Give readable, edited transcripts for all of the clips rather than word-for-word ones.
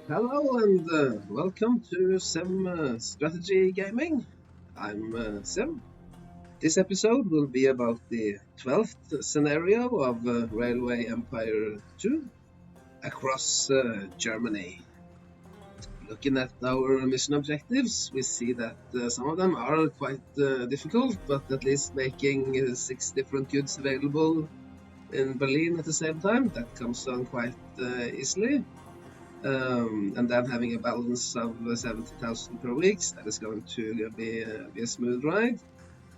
Hello and welcome to Sim Strategy Gaming. I'm Sim. This episode will be about the 12th scenario of Railway Empire 2 across Germany. Looking at our mission objectives, we see that some of them are quite difficult, but at least making 6 different goods available in Berlin at the same time, that comes on quite easily. And then having a balance of 70,000 per week, that is going to be a smooth ride.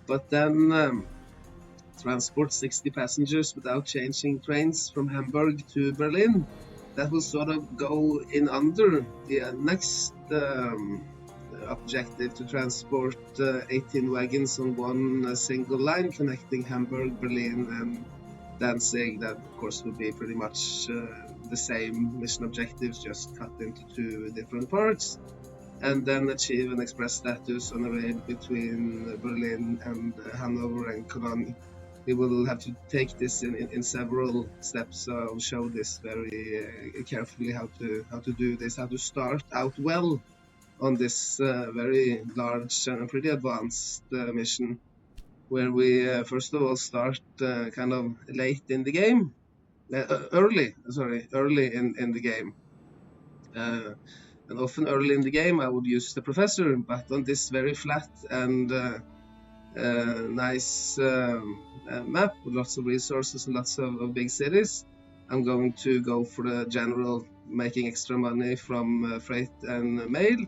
But then transport 60 passengers without changing trains from Hamburg to Berlin, that will sort of go in under the next objective to transport 18 wagons on one single line connecting Hamburg, Berlin, and Danzig. That, of course, will be pretty much the same mission objectives, just cut into two different parts. And then achieve an express status on a rail between Berlin and Hanover and Cologne. We will have to take this in several steps. So I'll show this very carefully how to do this, how to start out well on this very large and pretty advanced mission, where we first of all start kind of late in the game, early in the game. Uh, and often early in the game, I would use the professor, but on this very flat and nice map with lots of resources and lots of big cities, I'm going to go for the general, making extra money from freight and mail.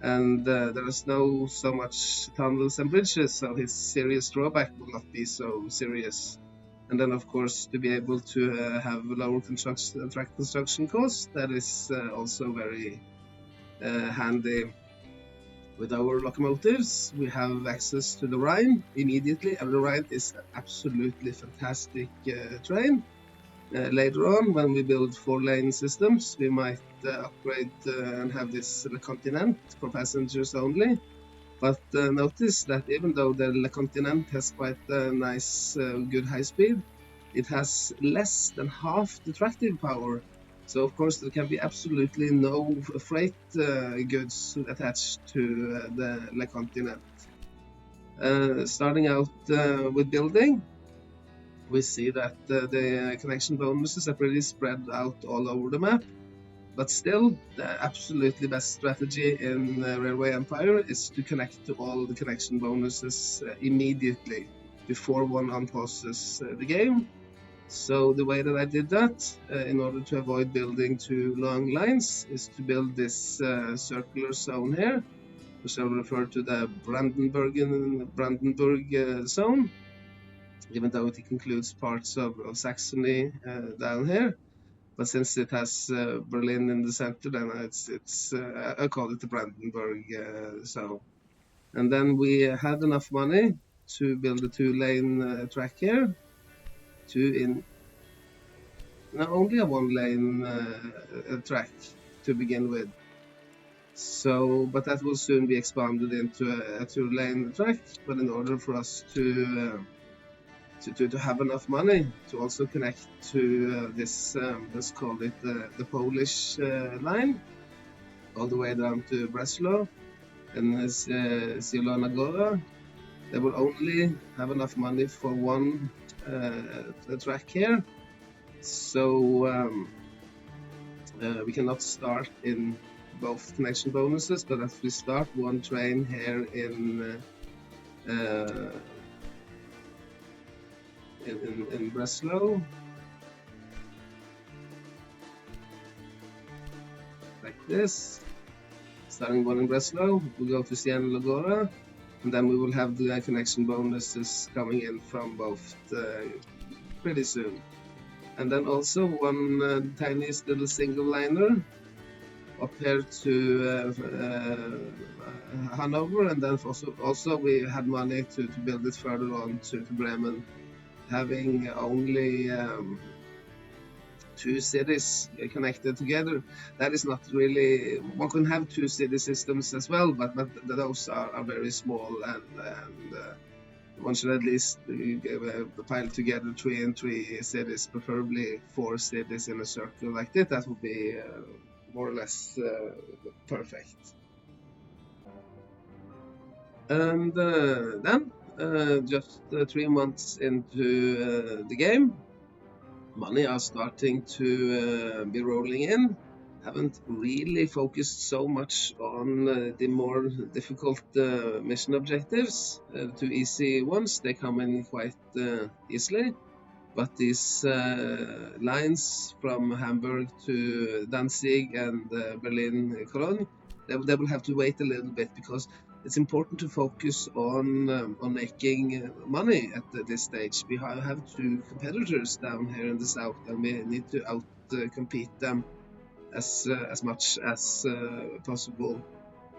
And there is no so much tunnels and bridges, so his serious drawback will not be so serious. And then, of course, to be able to have lower track construction costs, that is also very handy. With our locomotives, we have access to the Rhine immediately, and the Rhine is an absolutely fantastic train. Later on, when we build 4-lane systems, we might upgrade and have this Le Continent for passengers only. But notice that even though the Le Continent has quite a nice, good high speed, it has less than half the tractive power. So of course there can be absolutely no freight goods attached to the Le Continent. Starting out with building, we see that the connection bonuses are pretty spread out all over the map. But still, the absolutely best strategy in Railway Empire is to connect to all the connection bonuses immediately before one unpauses the game. So the way that I did that, in order to avoid building too long lines, is to build this circular zone here, which I'll refer to the Brandenburg zone, even though it includes parts of Saxony down here. But since it has Berlin in the center, then it's I call it the Brandenburg zone. And then we had enough money to build a 2-lane track here, in not only a 1-lane track to begin with. So, but that will soon be expanded into a 2-lane track. But in order for us to have enough money to also connect to this, let's call it the Polish line, all the way down to Breslau and Zielona Góra, they will only have enough money for one track here. So we cannot start in both connection bonuses, but if we start one train here in Breslau, like this, starting one in Breslau, we go to Zielona Góra, and then we will have the connection bonuses coming in from both pretty soon. And then also one tiniest little single liner up here to Hanover, and then also we had money to build it further on to Bremen, having only 2 cities connected together. That is not really, one can have 2 city systems as well, but those are very small, and one should at least pile together 3 and 3 cities, preferably 4 cities in a circle like this. That would be more or less perfect. And then, just 3 months into the game, money are starting to be rolling in. Haven't really focused so much on the more difficult mission objectives. The two easy ones, they come in quite easily. But these lines from Hamburg to Danzig and Berlin, Cologne, they will have to wait a little bit because it's important to focus on making money at this stage. We have two competitors down here in the south, and we need to out compete them as much as possible.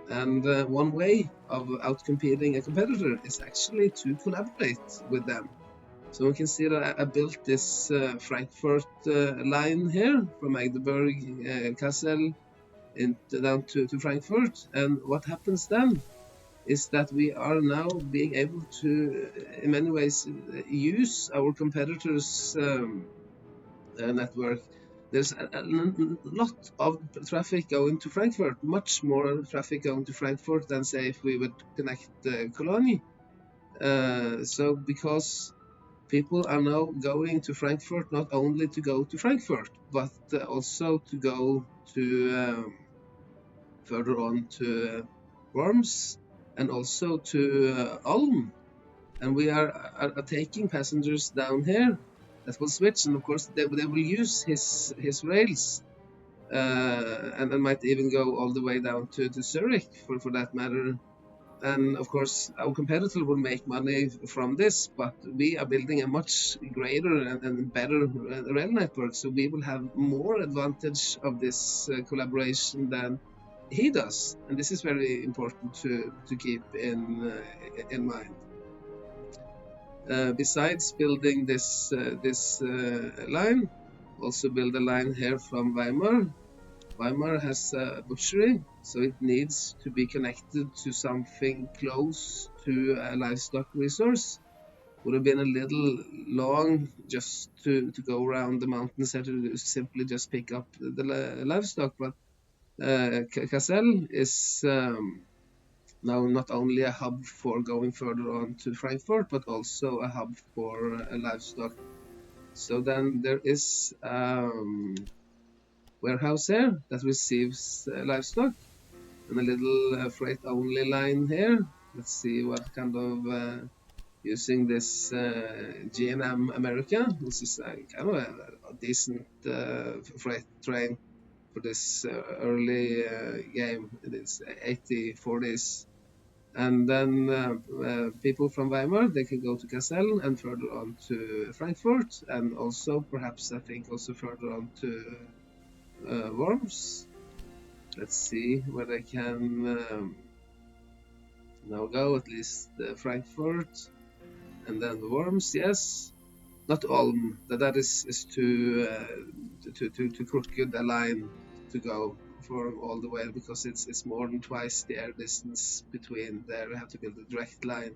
And one way of outcompeting a competitor is actually to collaborate with them. So we can see that I built this Frankfurt line here from Magdeburg, Kassel, down to Frankfurt. And what happens then is that we are now being able to, in many ways, use our competitors' network. There's a lot of traffic going to Frankfurt, much more traffic going to Frankfurt than, say, if we would connect Cologne. So because people are now going to Frankfurt not only to go to Frankfurt, but also to go to further on to Worms and also to Ulm. And we are taking passengers down here that will switch, and of course they will use his rails, and might even go all the way down to Zurich for that matter. And of course, our competitor will make money from this, but we are building a much greater and better rail network, so we will have more advantage of this collaboration than he does. And this is very important to keep in mind. Besides building this line, also build a line here from Weimar. Weimar has a butchery, so it needs to be connected to something close to a livestock resource. Would have been a little long just to go around the mountains and to simply just pick up the livestock, but Kassel is now not only a hub for going further on to Frankfurt, but also a hub for livestock. So then there is warehouse here that receives livestock, and a little freight only line here. Let's see what kind of using this G&M America. This is kind of a decent freight train for this early game. It's 8040s. And then people from Weimar, they can go to Kassel and further on to Frankfurt, and also perhaps I think also further on to Worms. Let's see where they can now go, at least Frankfurt, and then Worms, yes. Not Ulm, that is too crooked a line to go for all the way, because it's more than twice the air distance between there. We have to build a direct line.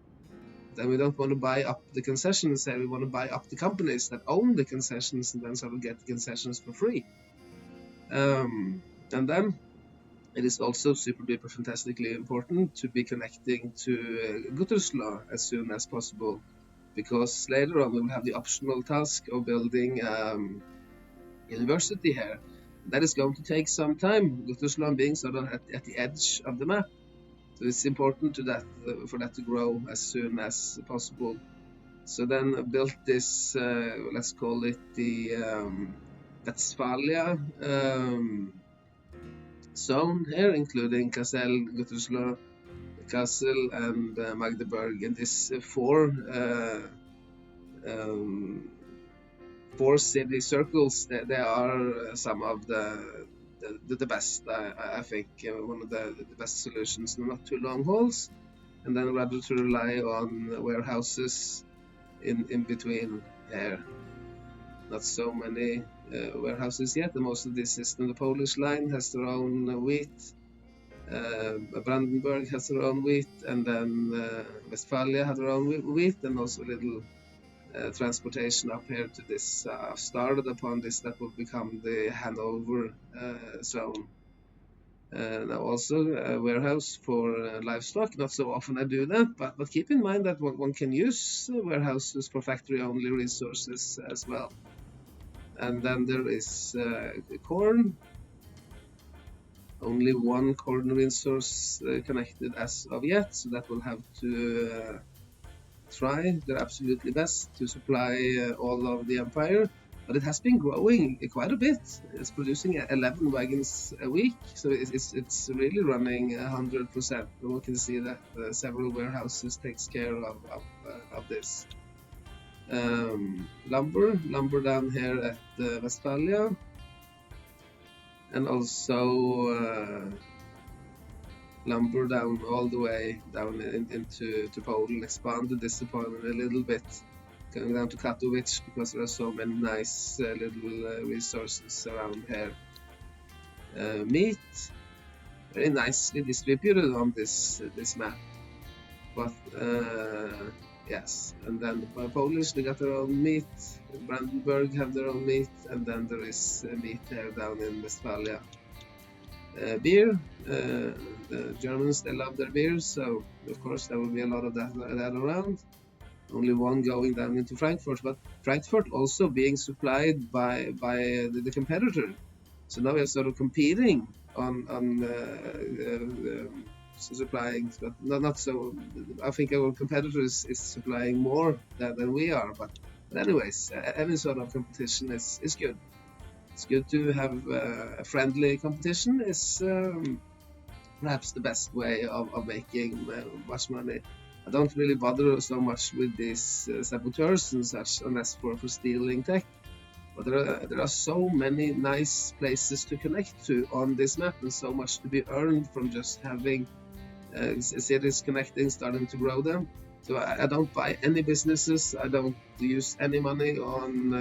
Then we don't want to buy up the concessions there. We want to buy up the companies that own the concessions and then sort of get the concessions for free. And then it is also super duper fantastically important to be connecting to Gütersloh as soon as possible, because later on we will have the optional task of building university here. That is going to take some time, Gütersloh being sort of at the edge of the map. So it's important for that to grow as soon as possible. So then I built this, let's call it the Westphalia zone here, including Kassel, Gütersloh, Kassel, and Magdeburg. And these four city circles, they are some of the best, I think, one of the best solutions. Not too long hauls, and then rather to rely on warehouses in between here. Not so many warehouses yet. Most of this is the Polish line has their own wheat. Brandenburg has their own wheat, and then Westphalia has their own wheat, and also a little transportation up here to this. Started upon this that will become the Hanover zone. Now also a warehouse for livestock. Not so often I do that, but keep in mind that one can use warehouses for factory-only resources as well. And then there is corn. Only one corn resource connected as of yet, so that will have to try their absolutely best to supply all of the empire. But it has been growing quite a bit. It's producing 11 wagons a week, so it's really running 100%. We can see that several warehouses takes care of this. Lumber down here at Westphalia, and also lumber down all the way down into Poland, expanded this department a little bit, going down to Katowice because there are so many nice little resources around here. Meat, very nicely distributed on this map, but yes, and then Polish, they got their own meat, Brandenburg have their own meat, and then there is meat there down in Westphalia. Beer, the Germans, they love their beer, so of course there will be a lot of that around. Only one going down into Frankfurt, but Frankfurt also being supplied by the competitor. So now we are sort of competing on supplying, but not so. I think our competitor is supplying more than we are, but anyways, any sort of competition is good. It's good to have a friendly competition. Is perhaps the best way of making much money. I don't really bother so much with these saboteurs and such, unless for stealing tech. But there are so many nice places to connect to on this map, and so much to be earned from just having cities connecting, starting to grow them. So I don't buy any businesses. I don't use any money on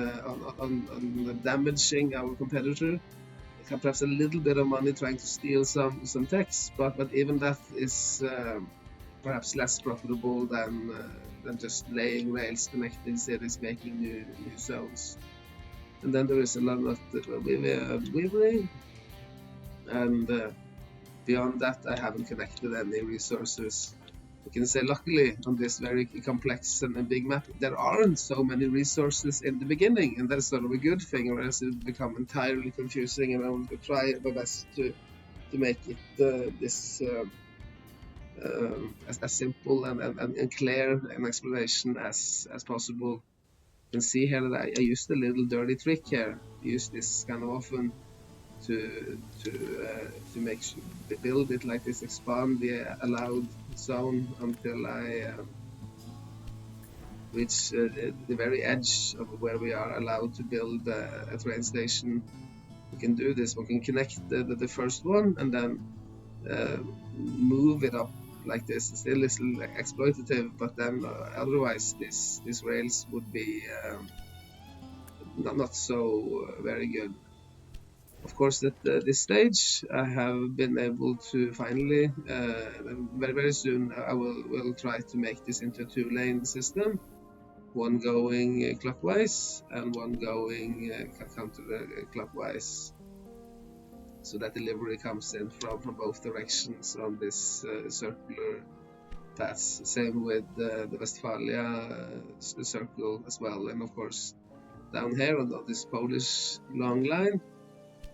damaging our competitor. I have perhaps a little bit of money trying to steal some techs, but even that is perhaps less profitable than just laying rails, connecting cities, making new zones. And then there is a lot of weaving, and beyond that, I haven't connected any resources. We can say, luckily, on this very complex and big map, there aren't so many resources in the beginning, and that's sort of a good thing, or else it would become entirely confusing, and I will try my best to make it this as simple and clear an explanation as possible. You can see here that I used a little dirty trick here. I use this kind of often to make build it like this, expand the allowed zone until I reach the very edge of where we are allowed to build a train station. We can do this. We can connect the first one and then move it up like this. It's still a little exploitative, but then otherwise these rails would be not so very good. Of course, at this stage, I have been able to finally, very soon, I will try to make this into a two-lane system, one going clockwise and one going counter-clockwise, so that delivery comes in from both directions on this circular path. Same with the Westphalia circle as well, and of course, down here on this Polish long line.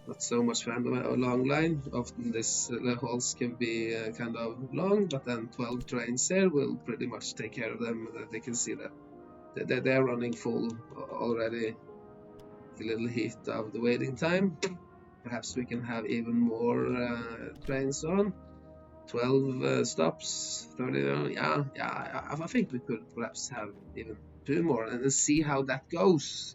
Not so much fan of a long line. Often the halls can be kind of long, but then 12 trains here will pretty much take care of them. They can see that they're running full already. A little heat of the waiting time. Perhaps we can have even more trains on. 12 stops, 30. Yeah. I think we could perhaps have even 2 more and see how that goes.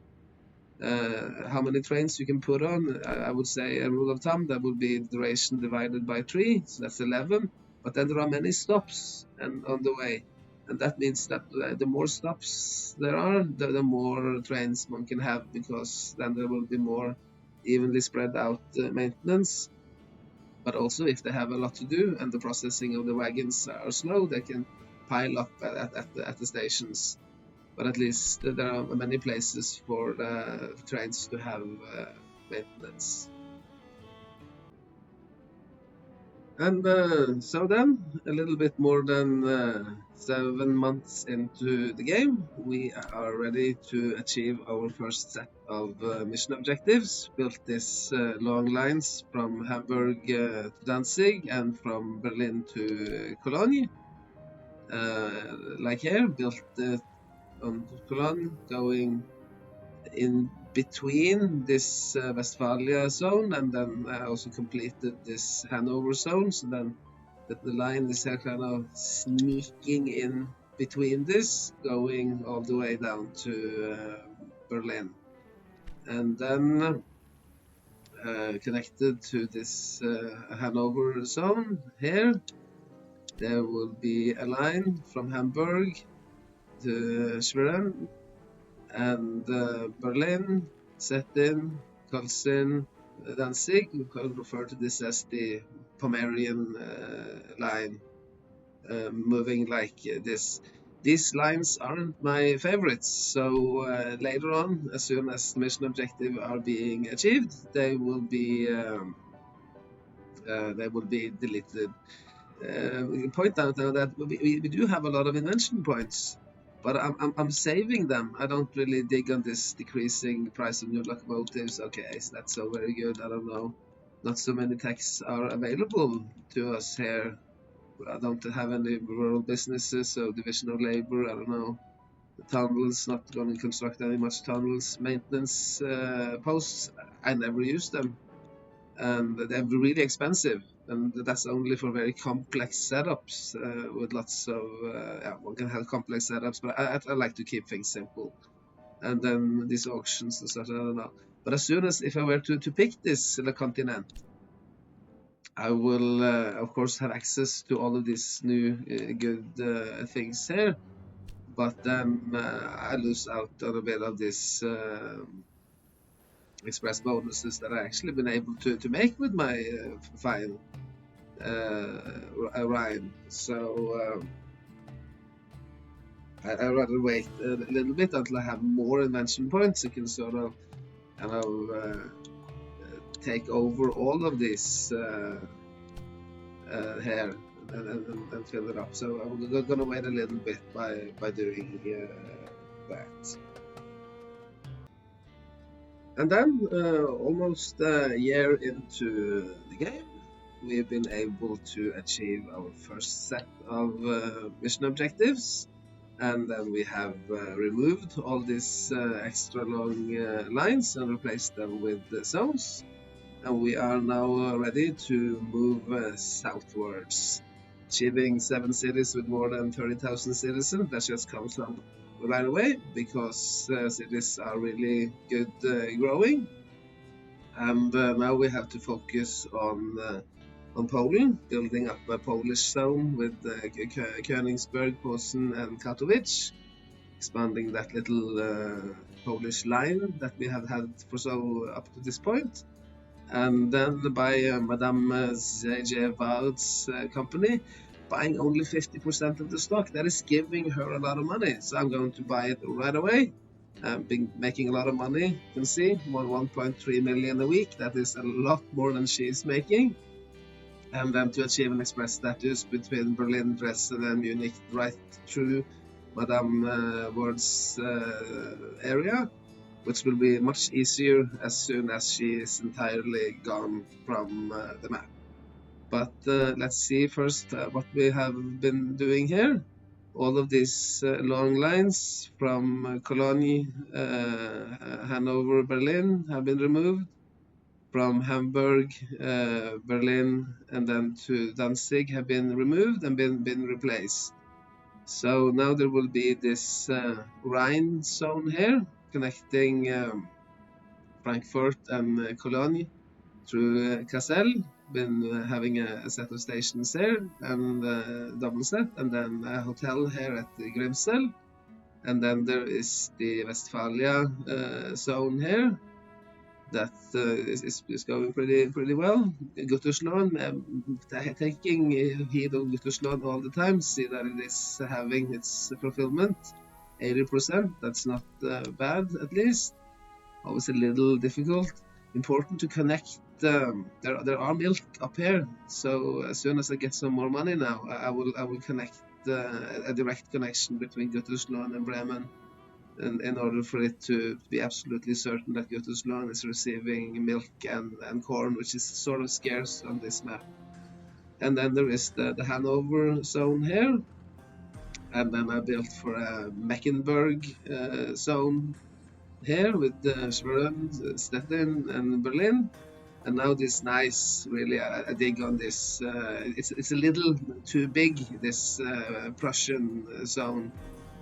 How many trains you can put on. I would say a rule of thumb that would be duration divided by 3, so that's 11. But then there are many stops and on the way, and that means that the more stops there are, the more trains one can have, because then there will be more evenly spread out maintenance. But also, if they have a lot to do and the processing of the wagons are slow, they can pile up at the stations. But at least there are many places for the trains to have maintenance. And so then, a little bit more than 7 months into the game, we are ready to achieve our first set of mission objectives. Built this long lines from Hamburg to Danzig and from Berlin to Cologne. Like here, built on Cologne, going in between this Westphalia zone, and then I also completed this Hanover zone. So then the line is here kind of sneaking in between this, going all the way down to Berlin. And then connected to this Hanover zone here, there will be a line from Hamburg to Schwerin and Berlin, Stettin, Köln, Danzig. We can refer to this as the Pomerian line, moving like this. These lines aren't my favorites, so later on, as soon as the mission objective are being achieved, they will be deleted. We can point out now that we do have a lot of invention points, but I'm saving them. I don't really dig on this decreasing price of new locomotives. Okay, so that's so very good. I don't know. Not so many techs are available to us here. I don't have any rural businesses, so division of labor, I don't know. The tunnels, not going to construct any much tunnels. Maintenance posts, I never use them. And they're really expensive, and that's only for very complex setups with lots of one can have complex setups, but I like to keep things simple. And then these auctions and such, I don't know. But as soon as if I were to pick this Le Continent, I will of course have access to all of these new good things here, but then I lose out on a bit of this express bonuses that I actually been able to make with my fine Rhine. So I'd rather wait a little bit until I have more invention points. You can sort of kind of take over all of this here and fill it up. So I'm gonna wait a little bit by doing that. And then, almost a year into the game, we've been able to achieve our first set of mission objectives. And then we have removed all these extra long lines and replaced them with zones. And we are now ready to move southwards, achieving 7 cities with more than 30,000 citizens. That just comes up right away because cities are really good growing, and now we have to focus on Poland, building up a Polish zone with Königsberg, Posen, and Katowice, expanding that little Polish line that we have had for so up to this point. And then by Madame J.J. Ward's company, buying only 50% of the stock. That is giving her a lot of money. So I'm going to buy it right away. I've been making a lot of money, you can see, more 1.3 million a week. That is a lot more than she's making. And then to achieve an express status between Berlin, Dresden, and Munich, right through Madame Ward's area, which will be much easier as soon as she is entirely gone from the map. But let's see first what we have been doing here. All of these long lines from Cologne, Hanover, Berlin have been removed. From Hamburg, Berlin, and then to Danzig have been removed and been replaced. So now there will be this Rhine zone here, connecting Frankfurt and Cologne through Kassel. Been having a set of stations there and double set, and then a hotel here at Grimsel, and then there is the Westphalia zone here that is going pretty well. Gutterslån, taking heed of Gutterslån all the time, see that it is having its fulfillment 80%. That's not bad, at least. Always a little difficult. Important to connect there are milk up here. So as soon as I get some more money now, I will connect a direct connection between Gütersloh and Bremen, in order for it to be absolutely certain that Gütersloh is receiving milk and corn, which is sort of scarce on this map. And then there is the Hanover zone here, and then I built for a Mecklenburg zone here with Schwerin, Stettin, and Berlin. And now this nice, really, I dig on this. It's a little too big, this Prussian zone,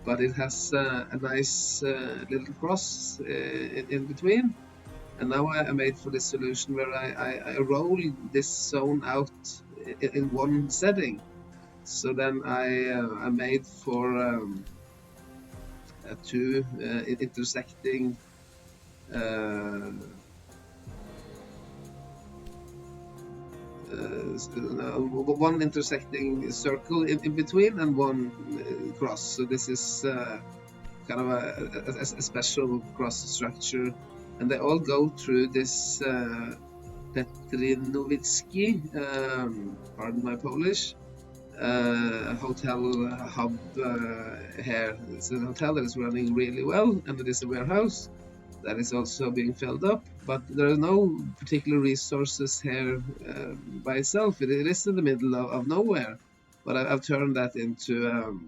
but it has a nice little cross in between. And now I made for this solution where I roll this zone out in one setting. So then I made for two intersecting one intersecting circle in between and one cross. So this is kind of a special cross structure, and they all go through this Petrinovitsky, pardon my Polish, hotel hub here. It's a hotel that is running really well, and it is a warehouse that is also being filled up, but there are no particular resources here by itself. It is in the middle of nowhere, but I've turned that into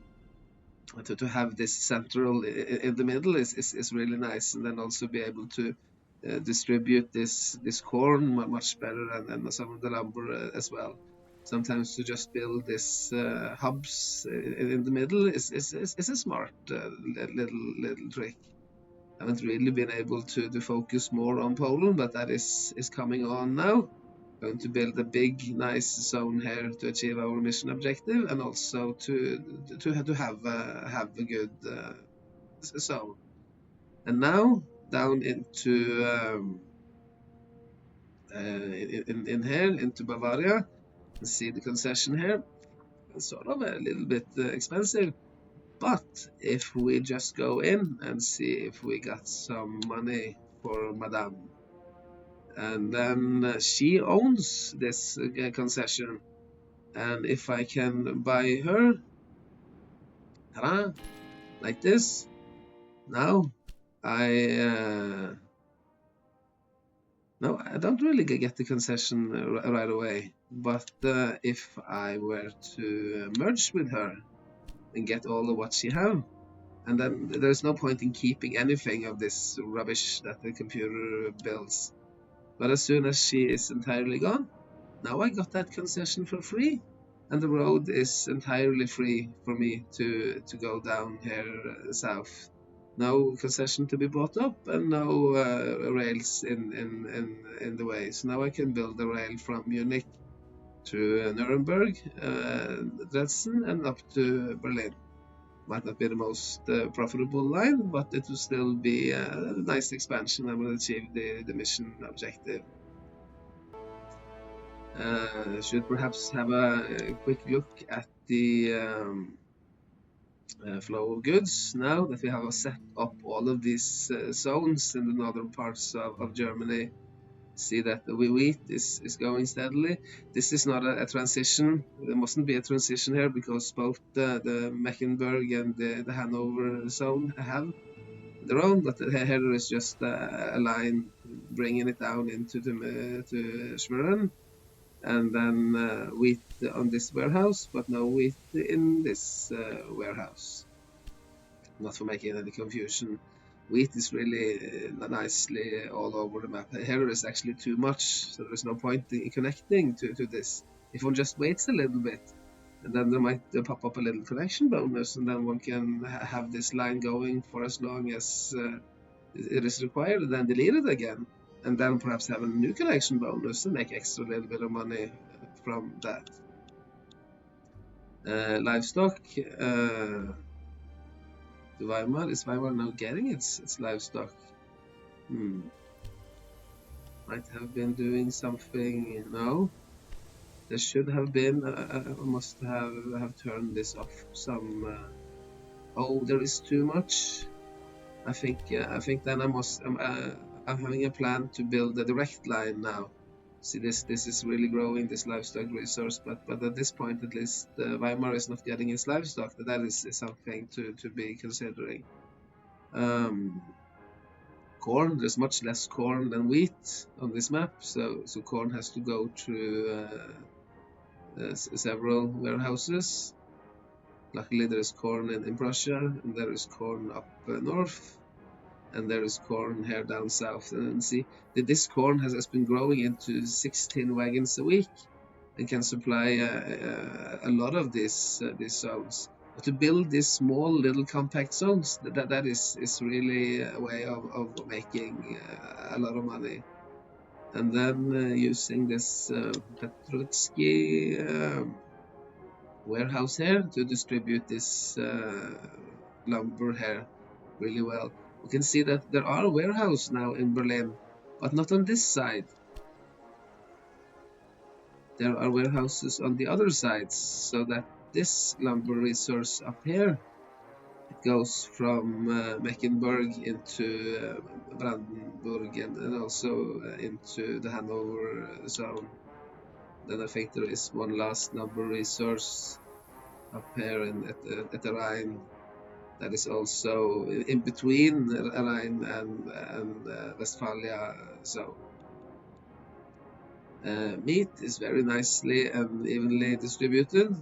to have this central in the middle is really nice, and then also be able to distribute this corn much better, and some of the lumber as well. Sometimes to just build this hubs in the middle is a smart little trick. I haven't really been able to focus more on Poland, but that is coming on now. Going to build a big, nice zone here to achieve our mission objective, and also to have a good zone. And now down into in here into Bavaria, and see the concession here. It's sort of a little bit expensive. But if we just go in and see if we got some money for Madame, and then she owns this concession, and if I can buy her, like this, now I no, I don't really get the concession right away. But if I were to merge with her and get all of what she have, and then there's no point in keeping anything of this rubbish that the computer builds. But as soon as she is entirely gone, now I got that concession for free, and the road is entirely free for me to go down here south. No concession to be bought up, and no rails in the way. So now I can build a rail from Munich to Nuremberg, Dresden, and up to Berlin. Might not be the most profitable line, but it will still be a nice expansion and will achieve the mission objective. Should perhaps have a quick look at the flow of goods now that we have set up all of these zones in the northern parts of Germany. See that the wheat is going steadily. This is not a transition. There mustn't be a transition here because both the Mecklenburg and the Hanover zone have their own, but here there is just a line bringing it down into to Schwerin, and then wheat on this warehouse, but no wheat in this warehouse. Not for making any confusion. Wheat is really nicely all over the map. Here is actually too much, so there's no point in connecting to this. If one just waits a little bit, and then there might pop up a little connection bonus, and then one can have this line going for as long as it is required, and then delete it again, and then perhaps have a new connection bonus and make extra little bit of money from that. Livestock. Weimar, is Weimar now getting its livestock? Might have been doing something. No, there should have been. I must have turned this off some. Oh, there is too much. I think then I must. I'm having a plan to build a direct line now. See, this is really growing, this livestock resource, but at this point at least, Weimar is not getting its livestock. That is something to be considering. Um, Corn, there's much less corn than wheat on this map, so corn has to go through several warehouses. Luckily, there is corn in Prussia, and there is corn up north, and there is corn here down south. And see that this corn has been growing into 16 wagons a week and can supply a lot of these zones. But to build these small little compact zones, that is really a way of making a lot of money. And then using this Petrovsky warehouse here to distribute this lumber here really well. We can see that there are warehouses now in Berlin, but not on this side. There are warehouses on the other sides, so that this lumber resource up here, it goes from Mecklenburg into Brandenburg and also into the Hanover zone. Then I think there is one last lumber resource up here at the Rhine that is also in between Rhine and Westphalia zone. Meat is very nicely and evenly distributed.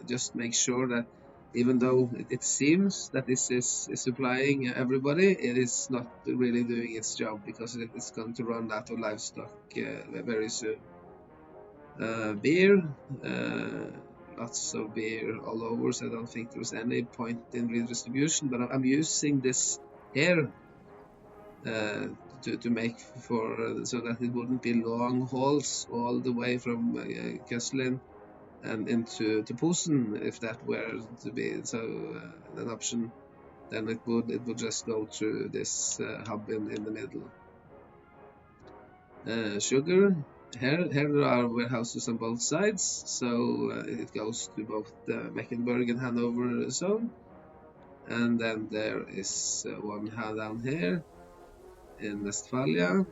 Just make sure that even though it seems that this is supplying everybody, it is not really doing its job because it's going to run out of livestock very soon. Beer, lots of beer all over, so I don't think there's any point in redistribution, but I'm using this here to make for so that it wouldn't be long hauls all the way from Köslin and into Posen if that were to be an option. Then it would just go through this hub in the middle. Sugar, here there are warehouses on both sides, so it goes to both the Mecklenburg and Hanover zone. And then there is one down here in Westphalia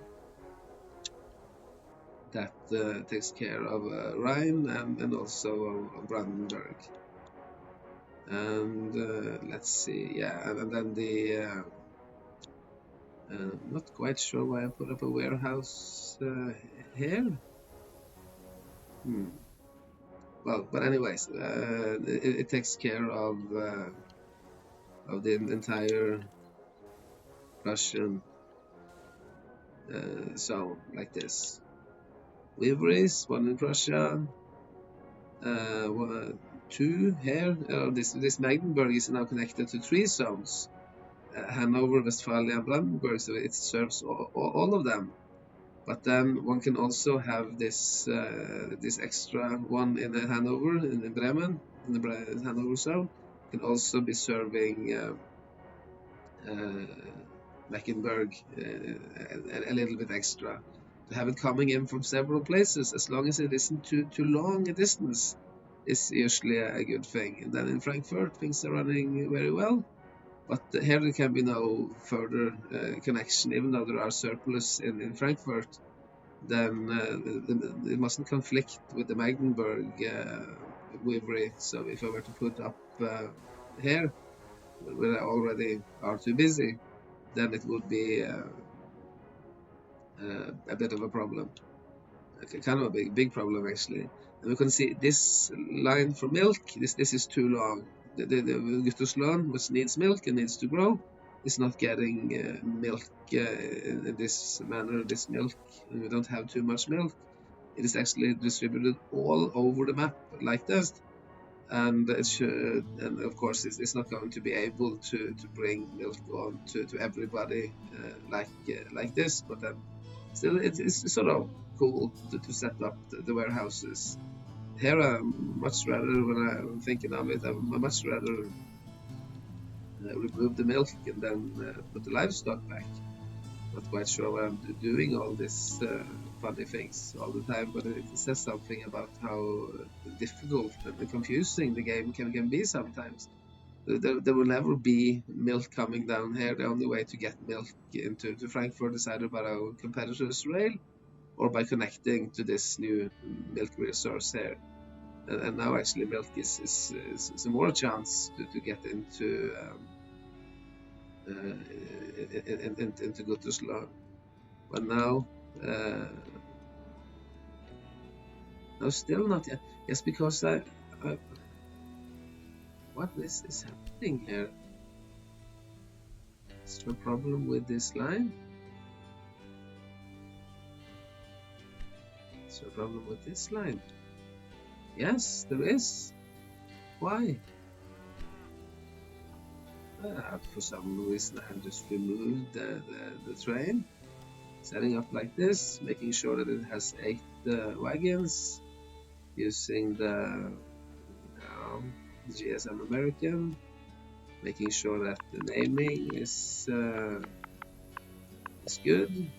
that takes care of Rhine and also of Brandenburg. And let's see, yeah, and then the not quite sure why I put up a warehouse here. Well, but anyways, it takes care of the entire Russian zone like this. Weaveries, one in Prussia, two here. This Magdeburg is now connected to three zones: Hanover, Westphalia, and Brandenburg, so it serves all of them. But then one can also have this extra one in Hanover, in Bremen, in the Hanover zone. Can also be serving Mecklenburg a little bit extra. To have it coming in from several places, as long as it isn't too long a distance, is usually a good thing. And then in Frankfurt, things are running very well. But here there can be no further connection, even though there are surplus in Frankfurt. Then it mustn't conflict with the Magdeburg weavery. So if I were to put up here, where I already are too busy, then it would be a bit of a problem. Kind of a big problem actually. And we can see this line for milk, this is too long. The Guttuslån, which needs milk and needs to grow, is not getting milk in this manner, this milk. And we don't have too much milk. It is actually distributed all over the map like this. And and of course it's not going to be able to bring milk on to everybody like this, but then still it's sort of cool to set up the warehouses. Here I'm much rather, when I'm thinking of it, I'm much rather remove the milk and then put the livestock back. Not quite sure why I'm doing all these funny things all the time, but it says something about how difficult and confusing the game can be sometimes. There will never be milk coming down here. The only way to get milk into Frankfurt is either by our competitor's rail or by connecting to this new milk resource here. And now actually milk is a more chance to get into into Guttersland. But now, no, still not yet. Yes, because what is happening here? Is there a problem with this line? Is there a problem with this line? Yes, there is. Why? For some reason, I just removed the train, setting up like this, making sure that it has 8 wagons, using the GSM American, making sure that the naming is good.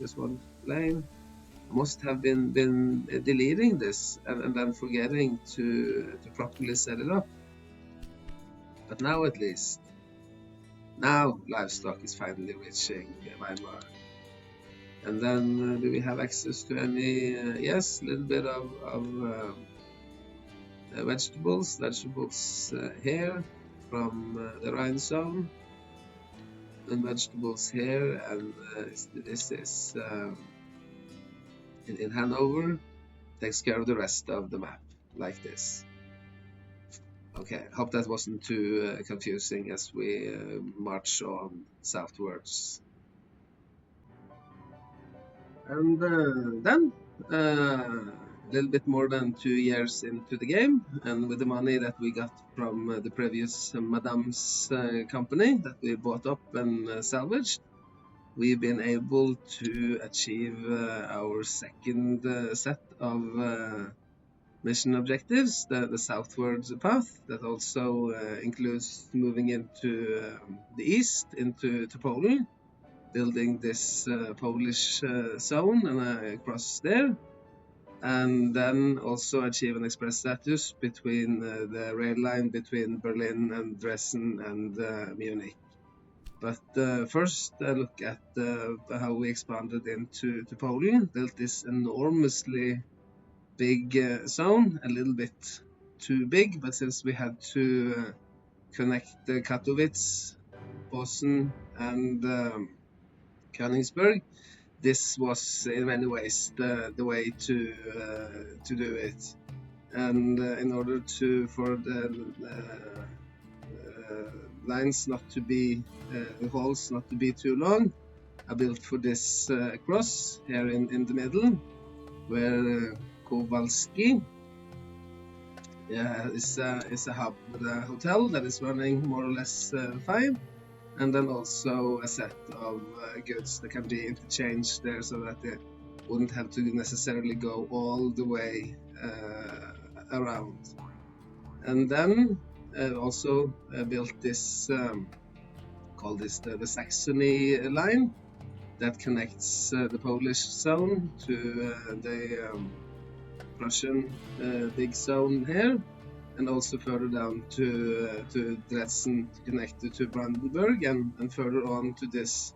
Just one lane. I must have been deleting this and then forgetting to properly set it up. But now at least, now livestock is finally reaching Weimar. And then do we have access to any, yes, a little bit of vegetables here from the Rhine zone, and vegetables here, and this is in Hanover, takes care of the rest of the map, like this. Okay, hope that wasn't too confusing as we march on southwards. And then, a little bit more than 2 years into the game, and with the money that we got from the previous Madame's company that we bought up and salvaged, we've been able to achieve our second set of mission objectives, the Southwards path, that also includes moving into the east, into Poland, building this Polish zone and across there, and then also achieve an express status between the rail line between Berlin and Dresden and Munich. But first, look at how we expanded into Poland, built this enormously big zone, a little bit too big, but since we had to connect Katowice, Posen, and Königsberg, this was in many ways the way to do it. And in order for the lines not to be, the holes not to be too long, I built for this cross here in the middle, where Kowalski is a hub with a hotel that is running more or less fine, and then also a set of goods that can be interchanged there, so that they wouldn't have to necessarily go all the way around. And then also built this, called this the Saxony line, that connects the Polish zone to the Prussian big zone here, and also further down to Dresden, connected to Brandenburg, and further on to this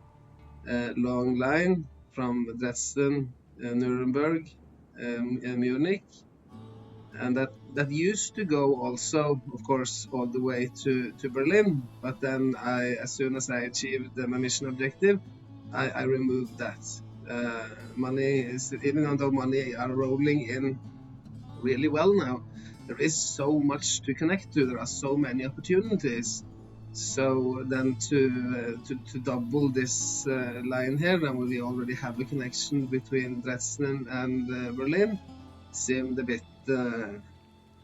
long line from Dresden, Nuremberg, and Munich. And that used to go also, of course, all the way to Berlin, but then as soon as I achieved my mission objective, I removed that. Money is, even though money are rolling in really well now, there is so much to connect to, there are so many opportunities. So then to double this line here, then we already have a connection between Dresden and Berlin, seemed a bit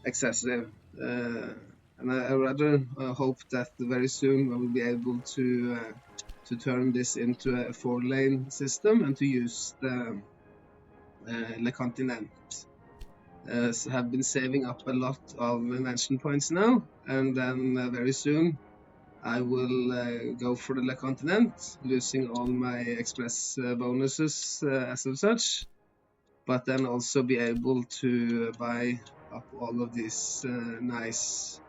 excessive, and I rather hope that very soon we will be able to turn this into a 4-lane system and to use the Le Continent. So have been saving up a lot of invention points now, and then very soon I will go for the Le Continent, losing all my express bonuses as of such, but then also be able to buy up all of these nice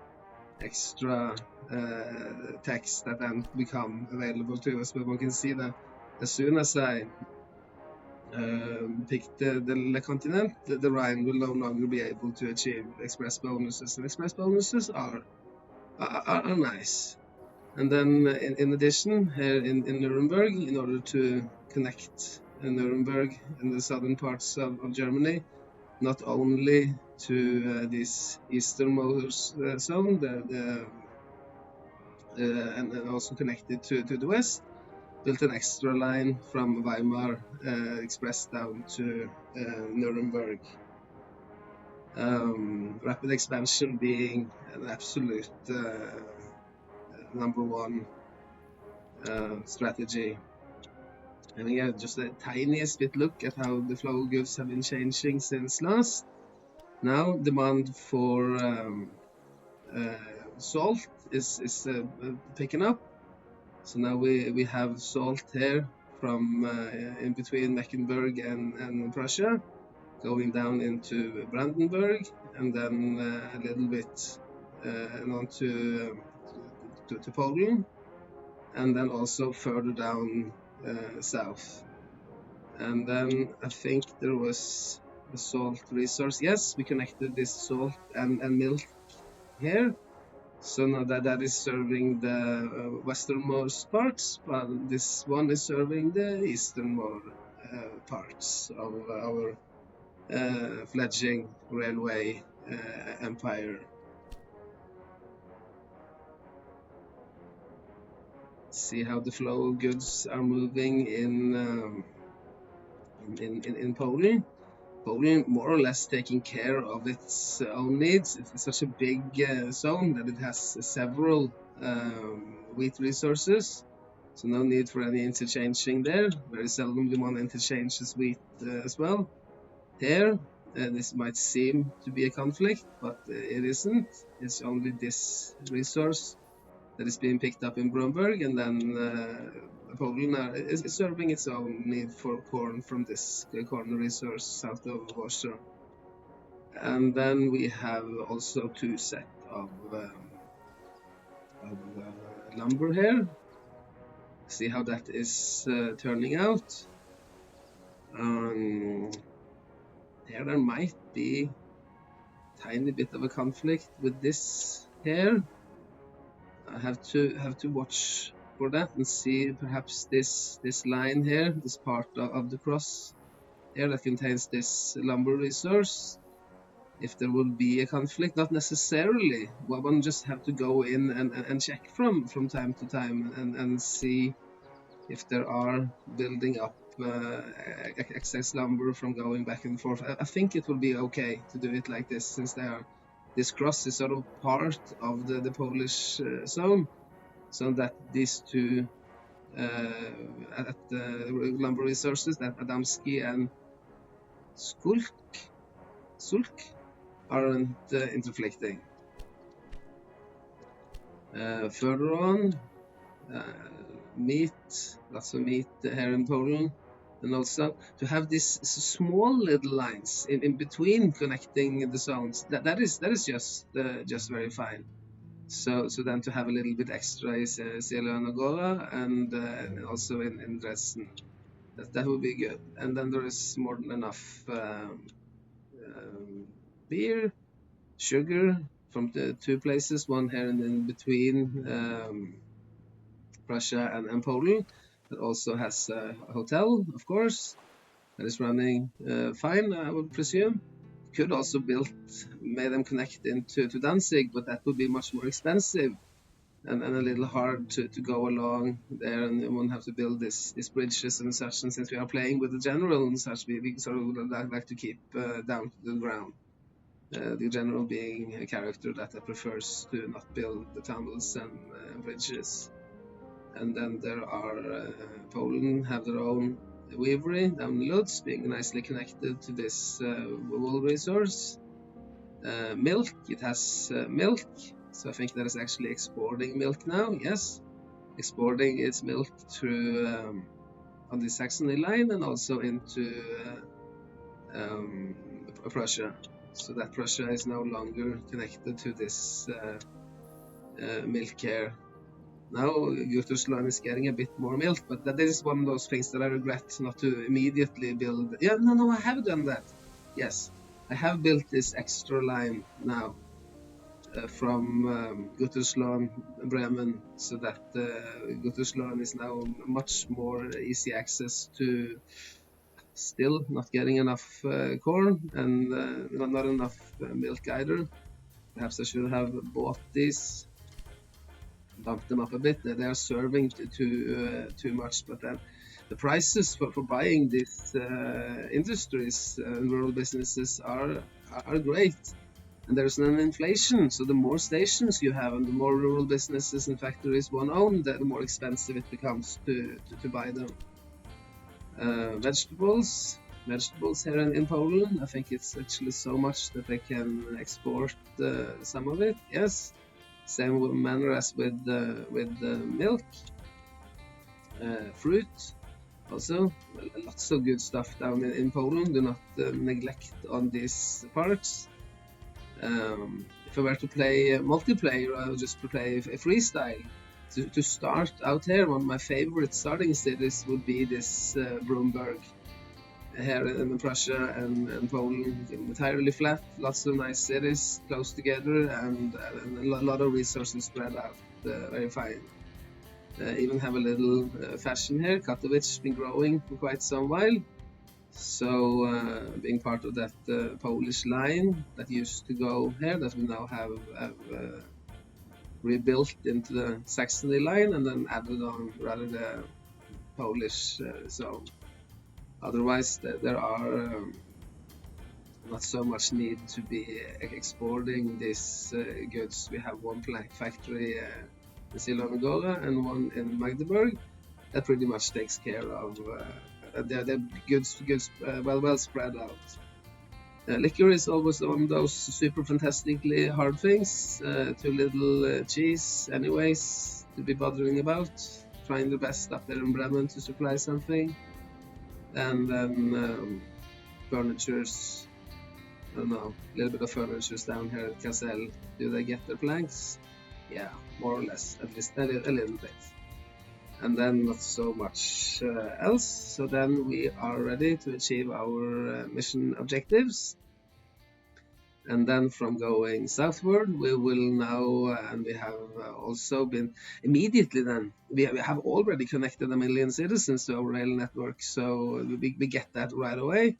extra text that then become available to us. But one can see that as soon as I pick the continent, the Rhine will no longer be able to achieve express bonuses, and express bonuses are nice. And then in addition, here in Nuremberg, in order to connect Nuremberg and the southern parts of Germany, not only to this easternmost zone, and also connected to the west, built an extra line from Weimar express down to Nuremberg. Rapid expansion being an absolute number one strategy. And yeah, just a tiniest bit look at how the flow of goods have been changing since last. Now demand for salt is picking up. So now we have salt here from in between Mecklenburg and Prussia, going down into Brandenburg, and then a little bit and on to Poland, and then also further down south. And then I think there was a salt resource. Yes, we connected this salt and milk here. So now that is serving the westernmost parts, but this one is serving the easternmost parts of our fledgling railway empire. See how the flow of goods are moving in Poland. Poland more or less taking care of its own needs. It's such a big zone that it has several wheat resources, so no need for any interchanging there. Very seldom one interchanges wheat as well. Here, this might seem to be a conflict, but it isn't. It's only this resource that is being picked up in Bromberg, and then Poland is serving its own need for corn from this corn resource south of Warsaw. And then we have also two sets of lumber here. See how that is turning out. Here there might be a tiny bit of a conflict with this here. I have to watch for that and see perhaps this line here, this part of the cross here that contains this lumber resource. If there will be a conflict, not necessarily. Well, one just have to go in and check from time to time and see if there are building up excess lumber from going back and forth. I think it will be okay to do it like this, since this cross is sort of part of the Polish zone, so that these two at the lumber resources, that Adamski and Sulk aren't interflicting. Further on, meat, lots of meat here in Poland, and also to have these small little lines in between connecting the zones. That is just very fine. So then to have a little bit extra is Zeleonogora and also in Dresden. That would be good. And then there is more than enough beer, sugar from the two places, one here and in between Russia and Poland. That also has a hotel, of course, that is running fine, I would presume. Could also made them connect into Danzig, but that would be much more expensive and a little hard to go along there, and you won't have to build these bridges and such. And since we are playing with the general and such, we sort of would like to keep down to the ground. The general being a character that prefers to not build the tunnels and bridges. And then there are Poland have their own weavery down Lodz, being nicely connected to this wool resource. Milk, it has milk, so I think that is actually exporting milk now. Yes, exporting its milk through on the Saxony line and also into Prussia. So that Prussia is no longer connected to this milk here. Now Guttersland is getting a bit more milk, but that is one of those things that I regret not to immediately build. Yeah, no, I have done that. Yes, I have built this extra line now from Guttersland, Bremen, so that Guttersland is now much more easy access to. Still not getting enough corn and not enough milk either. Perhaps I should have bought these, bumped them up a bit. They are serving too much, but then the prices for buying these industries and rural businesses are great. And there's an inflation, so the more stations you have and the more rural businesses and factories one own, the more expensive it becomes to buy them. Vegetables here in Poland, I think it's actually so much that they can export some of it. Yes, same manner as with milk. Fruit also, lots of good stuff down in Poland. Do not neglect on these parts. If I were to play multiplayer, I would just play a freestyle. To start out here, one of my favorite starting cities would be this Bromberg here in Prussia and Poland. Entirely flat, lots of nice cities close together, and a lot of resources spread out. Very fine. Even have a little fashion here. Katowice been growing for quite some while. So being part of that Polish line that used to go here, that we now have rebuilt into the Saxony line and then added on rather the Polish zone. Otherwise, there are not so much need to be exporting these goods. We have one factory in Zielona and one in Magdeburg that pretty much takes care of the goods well spread out. Liquor is always one of those super fantastically hard things. Too little cheese anyways to be bothering about. Trying the best up there in Bremen to supply something. And then furnitures, I don't know, a little bit of furnitures down here at Cassel. Do they get their planks? Yeah, more or less, at least a little bit. And then not so much else. So then we are ready to achieve our mission objectives. And then from going southward, we will now, and we have also been immediately then, we have already connected 1 million citizens to our rail network, so we get that right away.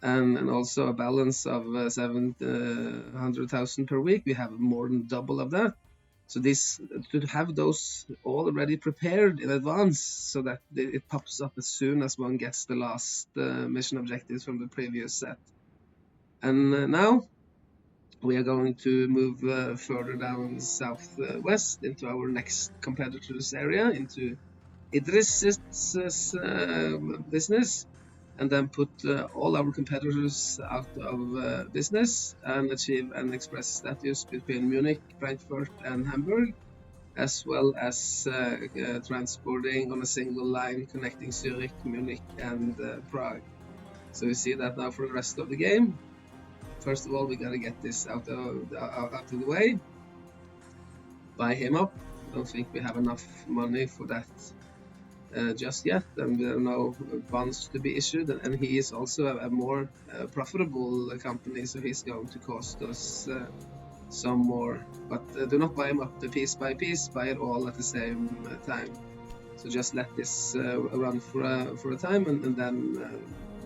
And also a balance of 700,000 per week. We have more than double of that. So this, to have those already prepared in advance so that it pops up as soon as one gets the last mission objectives from the previous set. And now we are going to move further down southwest into our next competitors area, into Idris's business, and then put all our competitors out of business and achieve an express status between Munich, Frankfurt and Hamburg, as well as transporting on a single line connecting Zurich, Munich and Prague. So we see that now for the rest of the game. First of all, we gotta get this out of the way. Buy him up. I don't think we have enough money for that just yet, and there are no bonds to be issued, and he is also a more profitable company, so he's going to cost us some more. But do not buy him up piece by piece, buy it all at the same time. So just let this run for a time, and then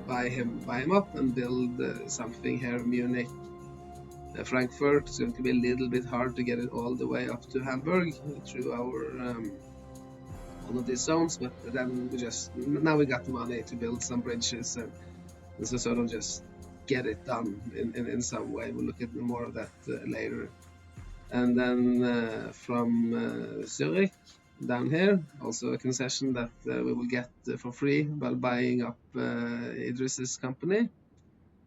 buy him up and build something here in Munich. Frankfurt is going to be a little bit hard to get it all the way up to Hamburg through our all of these zones, but then now we got the money to build some bridges and so sort of just get it done in some way. We'll look at more of that later. And then from Zurich down here, also a concession that we will get for free while buying up Idris's company.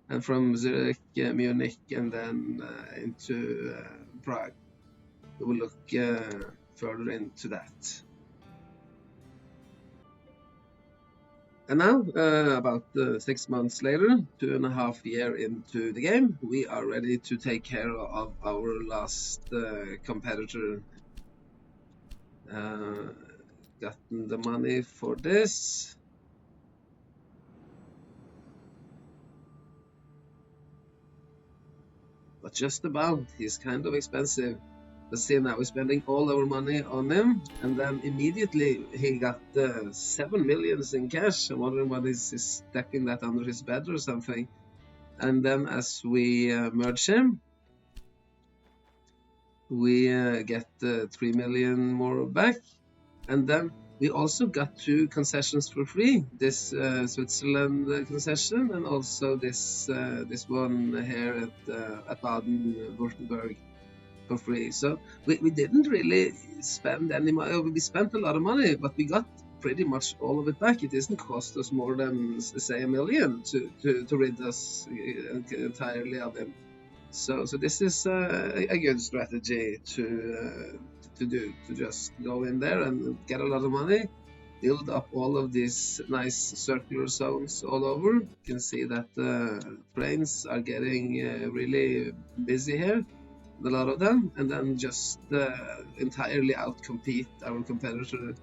And from Zurich, Munich, and then into Prague. We will look further into that. And now, about 6 months later, 2.5 years into the game, we are ready to take care of our last competitor. Uh, gotten the money for this. But just about, he's kind of expensive. Let's see, now we're spending all our money on him, and then immediately he got 7 millions in cash. I'm wondering what is stacking that under his bed or something. And then as we merge him, we get 3 million more back. And then we also got 2 concessions for free. This Switzerland concession, and also this one here at Baden-Württemberg for free. So we didn't really spend any money. We spent a lot of money, but we got pretty much all of it back. It didn't cost us more than, say, 1 million to rid us entirely of him. So this is a good strategy to do, to just go in there and get a lot of money, build up all of these nice circular zones all over. You can see that trains are getting really busy here, a lot of them, and then just entirely outcompete our competitor.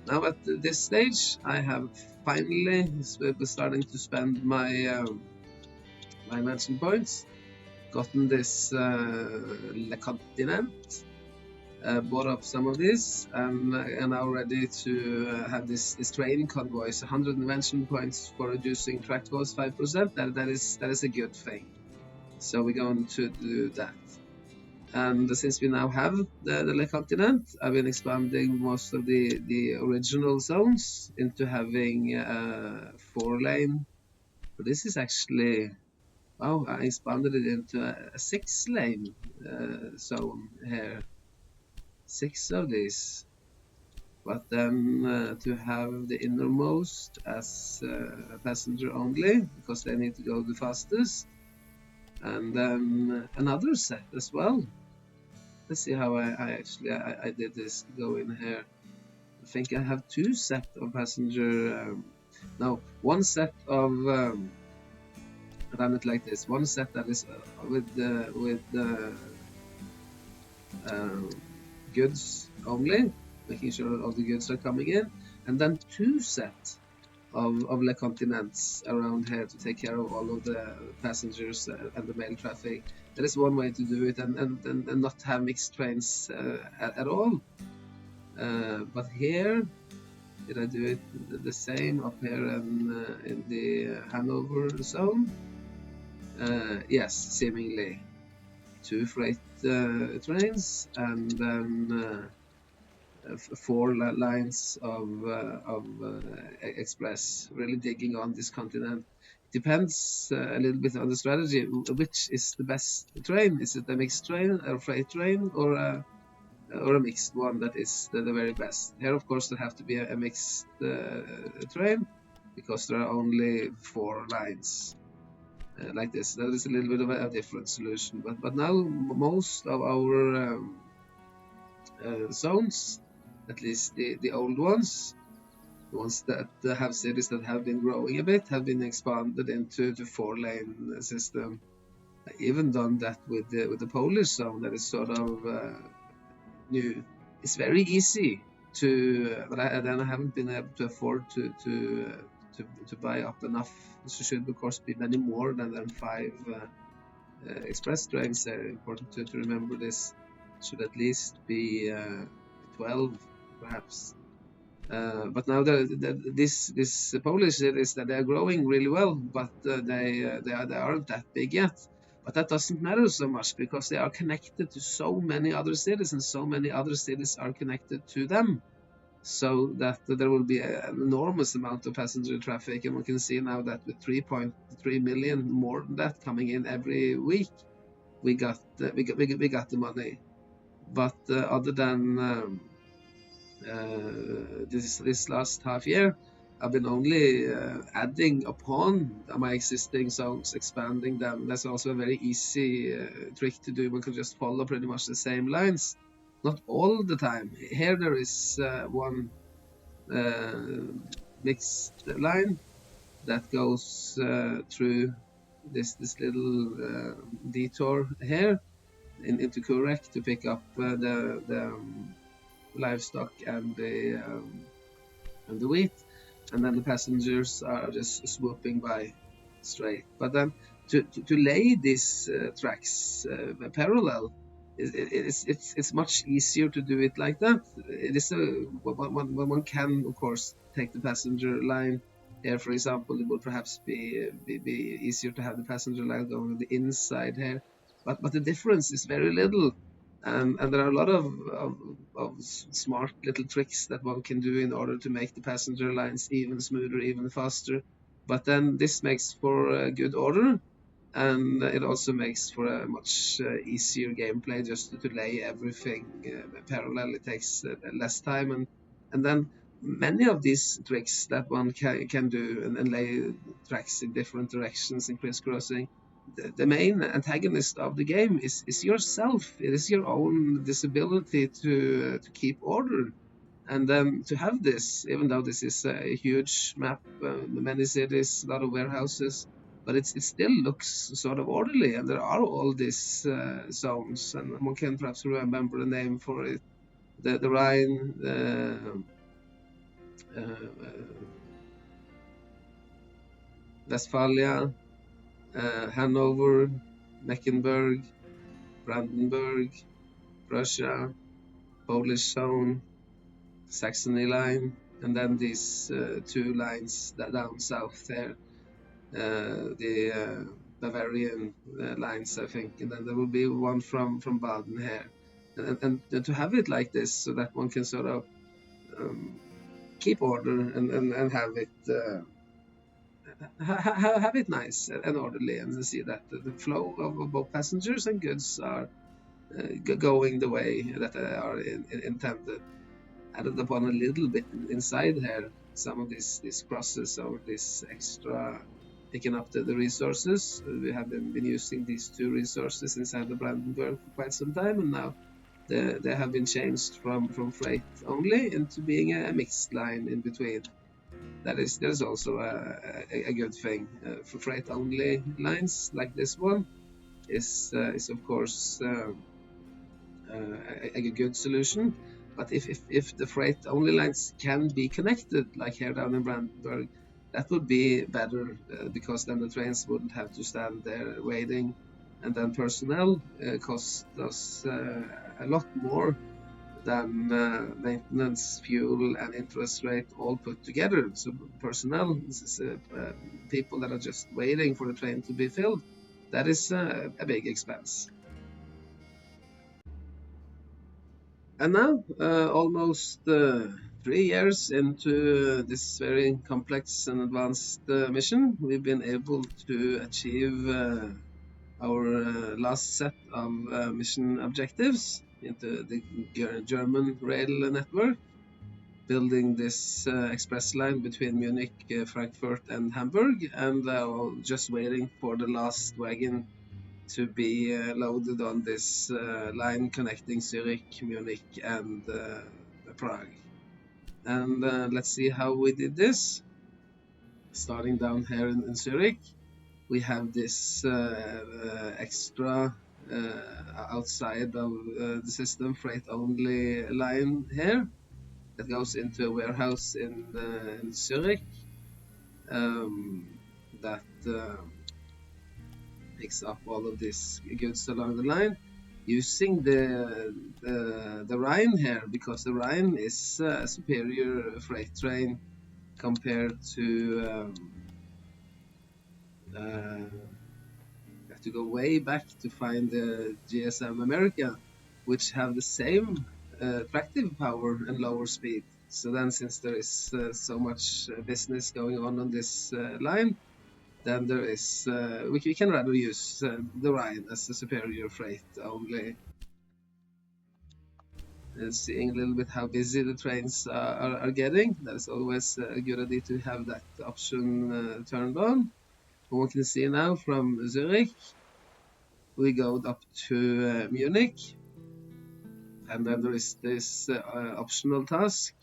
Now at this stage, I have finally starting to spend my mention points. Gotten this Le Continent, bought up some of these, and are now ready to have this train convoys. 100 invention points for reducing track cost 5%. That is a good thing. So we're going to do that. And since we now have the Le Continent, I've been expanding most of the original zones into having 4-lane. But this is actually, wow, I expanded it into a 6-lane zone here. 6 of these. But then to have the innermost as passenger only, because they need to go the fastest. And then another set as well. Let's see how I did this. Go in here. I think I have 2 sets of passenger. No, 1 set of. Run it like this. 1 set that is with goods only, making sure all the goods are coming in, and then 2 sets of Le Continents around here to take care of all of the passengers and the mail traffic. That is one way to do it, and not have mixed trains at all. But here, did I do it the same up here in the Hanover zone? Yes, seemingly. 2 freight trains, and then 4 lines of express, really digging on this continent. Depends a little bit on the strategy. Which is the best train? Is it a mixed train, a freight train, or a mixed one that is the very best? Here, of course, there have to be a mixed train, because there are only 4 lines like this. That is a little bit of a different solution. But now most of our zones, at least the old ones, the ones that have cities that have been growing a bit, have been expanded into the 4-lane system. I even done that with the Polish zone, that is sort of new. It's very easy to, but then I haven't been able to afford to buy up enough. There should of course be many more than 5 express trains. Important to remember this. Should at least be 12, perhaps. But now this Polish cities, that they are growing really well, but they aren't that big yet. But that doesn't matter so much, because they are connected to so many other cities, and so many other cities are connected to them. So that there will be an enormous amount of passenger traffic, and we can see now that with 3.3 million more than that coming in every week, we got the money. But other than this last half year, I've been only adding upon my existing zones, expanding them. That's also a very easy trick to do. We can just follow pretty much the same lines. Not all the time. Here there is one mixed line that goes through this little detour here into Kurek to pick up livestock and the wheat, and then the passengers are just swooping by straight. But then to lay these tracks parallel, it's much easier to do it like that. It is one can of course take the passenger line here, for example. It would perhaps be easier to have the passenger line going on the inside here, but the difference is very little. And there are a lot of smart little tricks that one can do in order to make the passenger lines even smoother, even faster. But then this makes for a good order, and it also makes for a much easier gameplay just to lay everything parallel. It takes less time, and then many of these tricks that one can do and lay tracks in different directions and crisscrossing. The main antagonist of the game is yourself. It is your own disability to keep order. And to have this, even though this is a huge map, many cities, a lot of warehouses, but it still looks sort of orderly, and there are all these zones, and one can perhaps remember the name for it: the Rhine, Westphalia, Hanover, Mecklenburg, Brandenburg, Prussia, Polish zone, Saxony line, and then these two lines down south there, the Bavarian lines, I think, and then there will be one from Baden here, and to have it like this so that one can sort of keep order and have it have it nice and orderly, and see that the flow of both passengers and goods are going the way that they are intended. Added upon a little bit inside here, some of these crosses or this extra picking up the resources. We have been using these two resources inside the Brandenburg for quite some time, and now they have been changed from freight only into being a mixed line in between. There's also a good thing. For freight only lines like this one is of course a good solution. But if the freight only lines can be connected, like here down in Brandenburg, that would be better, because then the trains wouldn't have to stand there waiting, and then personnel cost us a lot more than maintenance, fuel, and interest rate all put together. So personnel, this is people that are just waiting for the train to be filled. That is a big expense. And now, almost 3 years into this very complex and advanced mission, we've been able to achieve our last set of mission objectives into the German rail network, building this express line between Munich, Frankfurt, and Hamburg, and just waiting for the last wagon to be loaded on this line connecting Zurich, Munich, and Prague. And let's see how we did this. Starting down here in Zurich, we have this extra outside of the system freight only line here that goes into a warehouse in Zurich, that picks up all of these goods along the line using the Rhine here, because the Rhine is a superior freight train compared to have to go way back to find the GSM America, which have the same tractive power and lower speed. So then, since there is so much business going on this line, then there is we can rather use the Rhine as a superior freight only. Seeing a little bit how busy the trains are getting, that's always a good idea to have that option turned on. What we can see now from Zurich, we go up to Munich, and then there is this optional task.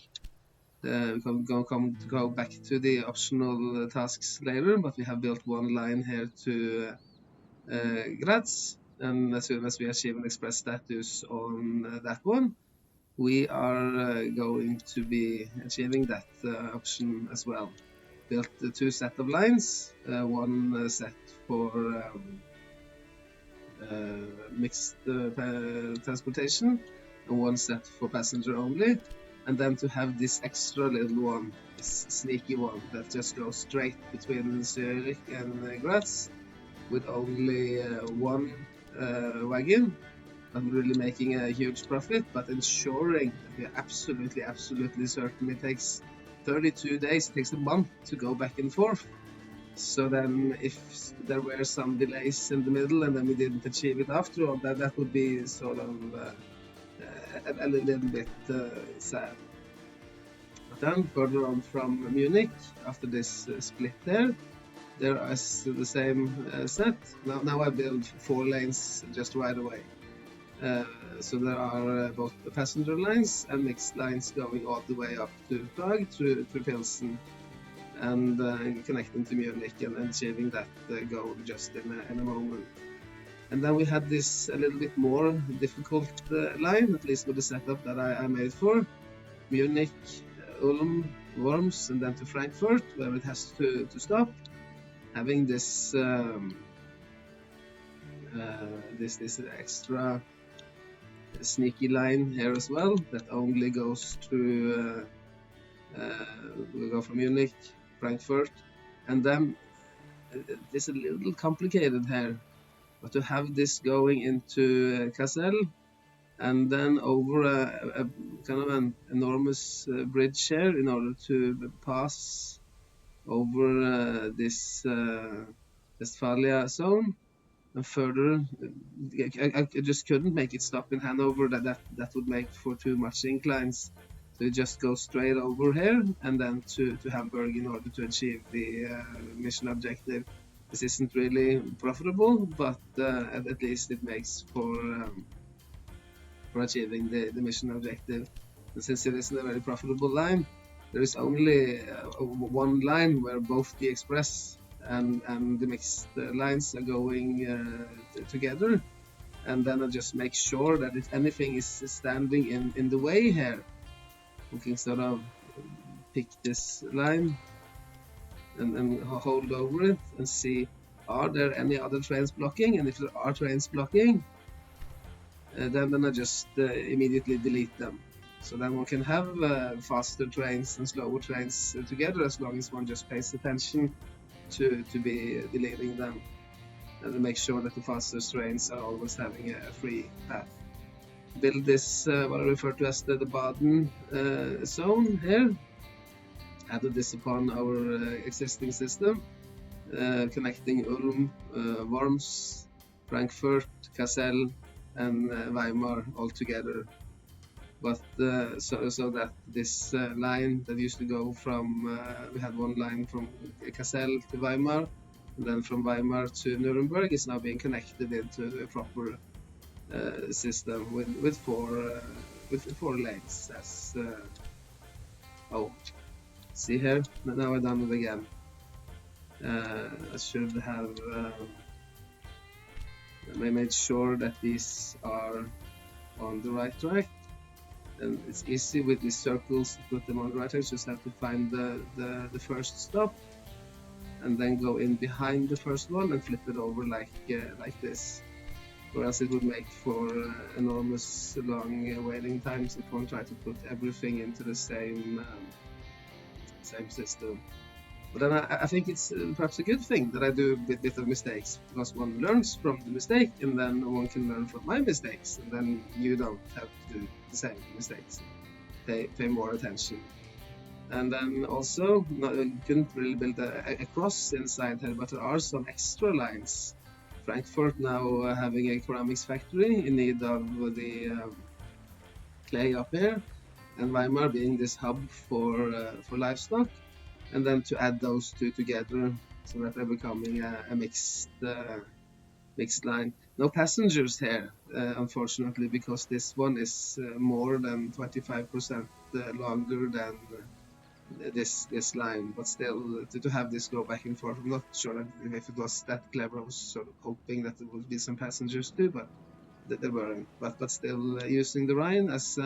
We can go back to the optional tasks later, but we have built one line here to Graz, and as soon as we achieve an express status on that one, we are going to be achieving that option as well. Built two set of lines, one set for mixed transportation and one set for passenger only, and then to have this extra little one, this sneaky one that just goes straight between Zurich and Graz with only one wagon, not really making a huge profit, but ensuring that we are absolutely certain it takes 32 days, it takes a month to go back and forth. So then if there were some delays in the middle and then we didn't achieve it after all, that would be sort of a little bit sad. But then further on from Munich, after this split there is the same set. Now I build 4 lanes just right away. So there are both the passenger lines and mixed lines going all the way up to Prague, to Pilsen, and connecting to Munich and achieving that goal just in a moment. And then we had this a little bit more difficult line, at least with the setup that I made for Munich, Ulm, Worms, and then to Frankfurt, where it has to stop. Having this this extra sneaky line here as well that only goes to we go from Munich, Frankfurt, and then it's a little complicated here, but to have this going into Kassel and then over a kind of an enormous bridge here in order to pass over this Westphalia zone. And further, I just couldn't make it stop in Hanover. That would make for too much inclines. So you just go straight over here and then to Hamburg in order to achieve the mission objective. This isn't really profitable, but at least it makes for achieving the mission objective. And since it isn't a very profitable line, there is only one line where both the express and the mixed lines are going together, and then I just make sure that if anything is standing in the way here, we can sort of pick this line and hold over it and see, are there any other trains blocking, and if there are trains blocking, then I just immediately delete them. So then one can have faster trains and slower trains together, as long as one just pays attention to be deleting them and make sure that the fastest trains are always having a free path. Build this what I refer to as the Baden zone here. Added this upon our existing system, connecting Ulm, Worms, Frankfurt, Kassel, and Weimar all together. But so that this line that used to go from, we had one line from Kassel to Weimar, and then from Weimar to Nuremberg, is now being connected into a proper system with four lanes. As oh, see here, now I've done it again. I should have made sure that these are on the right track. And it's easy with these circles to put them on the right track. Just have to find the first stop and then go in behind the first one and flip it over like this. Or else it would make for enormous long waiting times if one tried to put everything into the same system. But then I think it's perhaps a good thing that I do a bit of mistakes, because one learns from the mistake, and then one can learn from my mistakes, and then you don't have to do the same mistakes. Pay more attention. And then also, you couldn't really build a cross inside here, but there are some extra lines. Frankfurt now having a ceramics factory in need of the clay up here, and Weimar being this hub for livestock. And then to add those two together so that they're becoming a mixed line. No passengers here, unfortunately, because this one is more than 25% longer than this line. But still, to have this go back and forth, I'm not sure if it was that clever. I was sort of hoping that there would be some passengers too, but there weren't. But still, using the Rhine as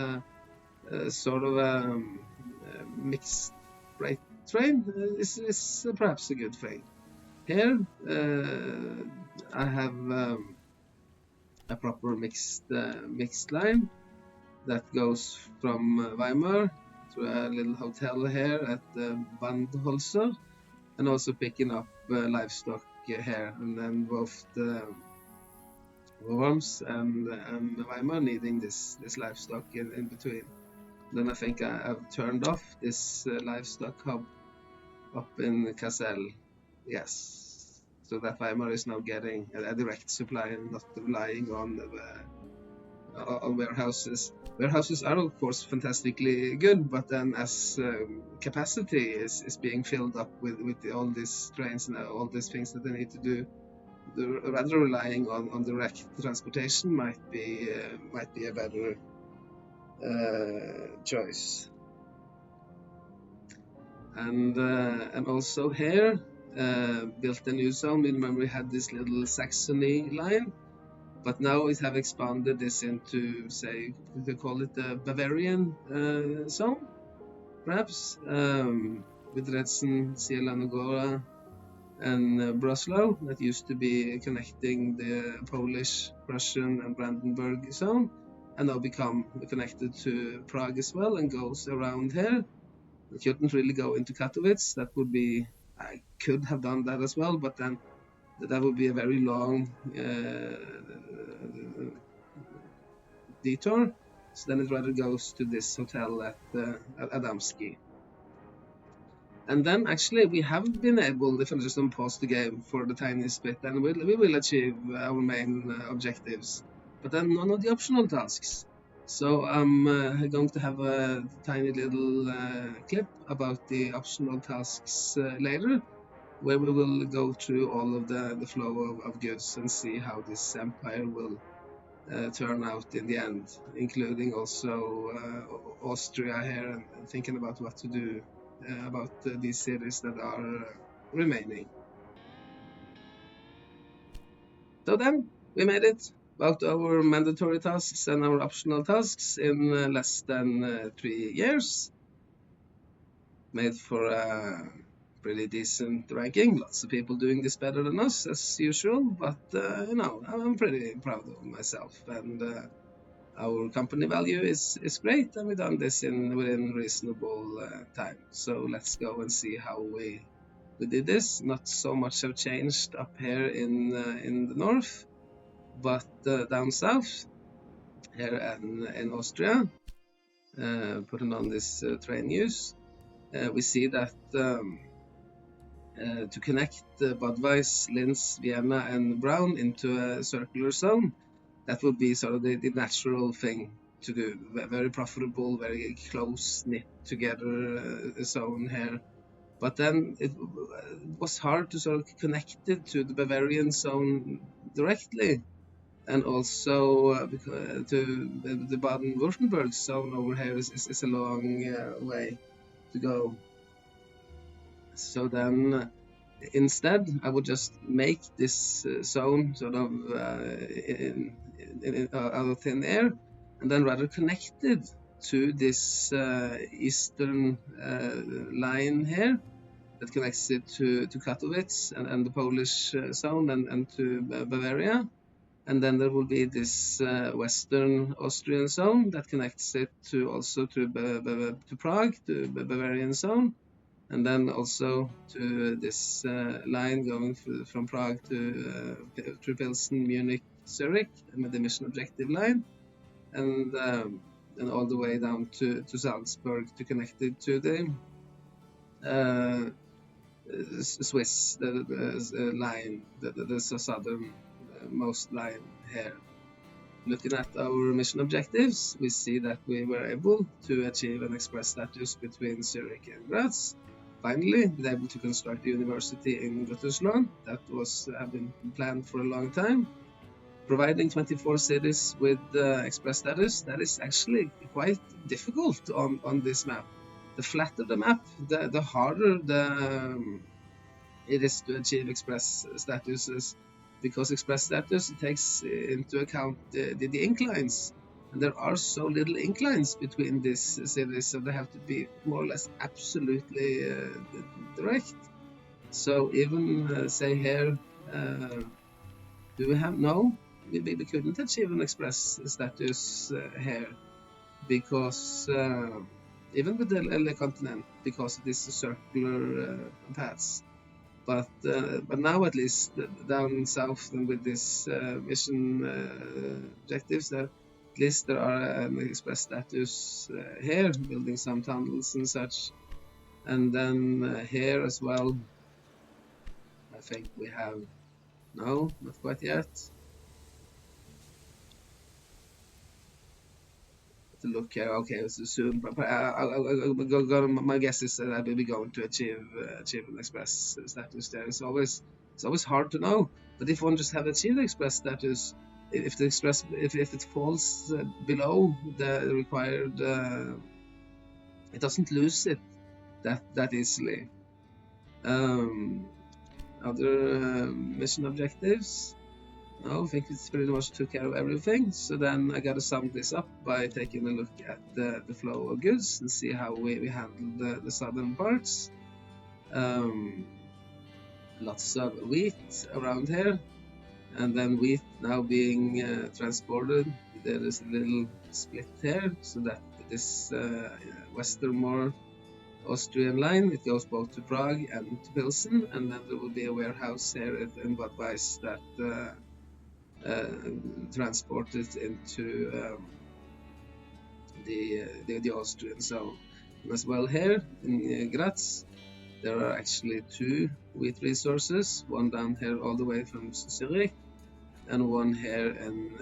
sort of a mixed freight train is perhaps a good thing. Here, I have a proper mixed line that goes from Weimar to a little hotel here at Bandholzer, and also picking up livestock here, and then both the Worms and Weimar needing this livestock in between. Then I think I've turned off this livestock hub up in Kassel. Yes. So that Weimar is now getting a direct supply and not relying on warehouses. Warehouses are of course fantastically good, but then as capacity is being filled up with all these trains and all these things that they need to do, rather relying on direct transportation might be a better choice. And also here built a new zone. Remember we had this little Saxony line, but now we have expanded this into, say, we could call it the Bavarian zone, perhaps, with Dresden, Zielona and Breslau, that used to be connecting the Polish, Prussian and Brandenburg zone, and now become connected to Prague as well, and goes around here. I couldn't really go into Katowice. That would be, I could have done that as well, but then that would be a very long detour. So then it rather goes to this hotel at Adamski. And then actually we have been able, if I just unpause the game for the tiniest bit, then we will achieve our main objectives, but then none of the optional tasks. So I'm going to have a tiny little clip about the optional tasks later, where we will go through all of the flow of goods and see how this empire will turn out in the end, including also Austria here, and thinking about what to do about these cities that are remaining. So then we made it, about our mandatory tasks and our optional tasks in less than 3 years. Made for a pretty decent ranking. Lots of people doing this better than us as usual, but you know, I'm pretty proud of myself, and our company value is great, and we've done this within reasonable time. So let's go and see how we did this. Not so much have changed up here in the north, but down south here in Austria, putting on this train news, we see that to connect Budweis, Linz, Vienna and Braun into a circular zone, that would be sort of the natural thing to do. Very profitable, very close knit together zone here. But then it was hard to sort of connect it to the Bavarian zone directly, and also to the Baden-Württemberg zone over here is a long way to go. So then instead I would just make this zone sort of out of thin air, and then rather connected to this eastern line here that connects it to Katowice and the Polish zone and to Bavaria. And then there will be this western Austrian zone that connects it also to Prague, to Bavarian zone, and then also to this line going from Prague to Pilsen, Munich, Zurich, and the mission objective line, and all the way down to Salzburg to connect it to the Swiss line, the southernmost line here. Looking at our mission objectives, we see that we were able to achieve an express status between Zurich and Graz. Finally, been able to construct a university in Göttingen. That had been planned for a long time. Providing 24 cities with express status, that is actually quite difficult on this map. The flatter the map, the harder it is to achieve express statuses, because express status takes into account the inclines, And there are so little inclines between these cities, so they have to be more or less absolutely direct. So even say here, do we have no? We couldn't achieve an express status here because even with the continent, because of these circular paths. But now at least down south and with this mission objectives, at least there are an express status here, building some tunnels and such. And then here as well, I think we have, no, not quite yet. To look here, okay, so soon, but my guess is that we'll be going to achieve an express status there. It's always hard to know, but if one just have achieved express status, if the express if it falls below the required, it doesn't lose it that easily. Other mission objectives. No, I think it's pretty much took care of everything. So then I got to sum this up by taking a look at the flow of goods and see how we handle the southern parts. Lots of wheat around here, and then wheat now being transported. There is a little split here, so that this westernmore Austrian line, it goes both to Prague and to Pilsen, and then there will be a warehouse here in Bad Weiss that transported into the Austrian zone. And as well here in Graz, there are actually two wheat resources, one down here all the way from Zurich, and one here in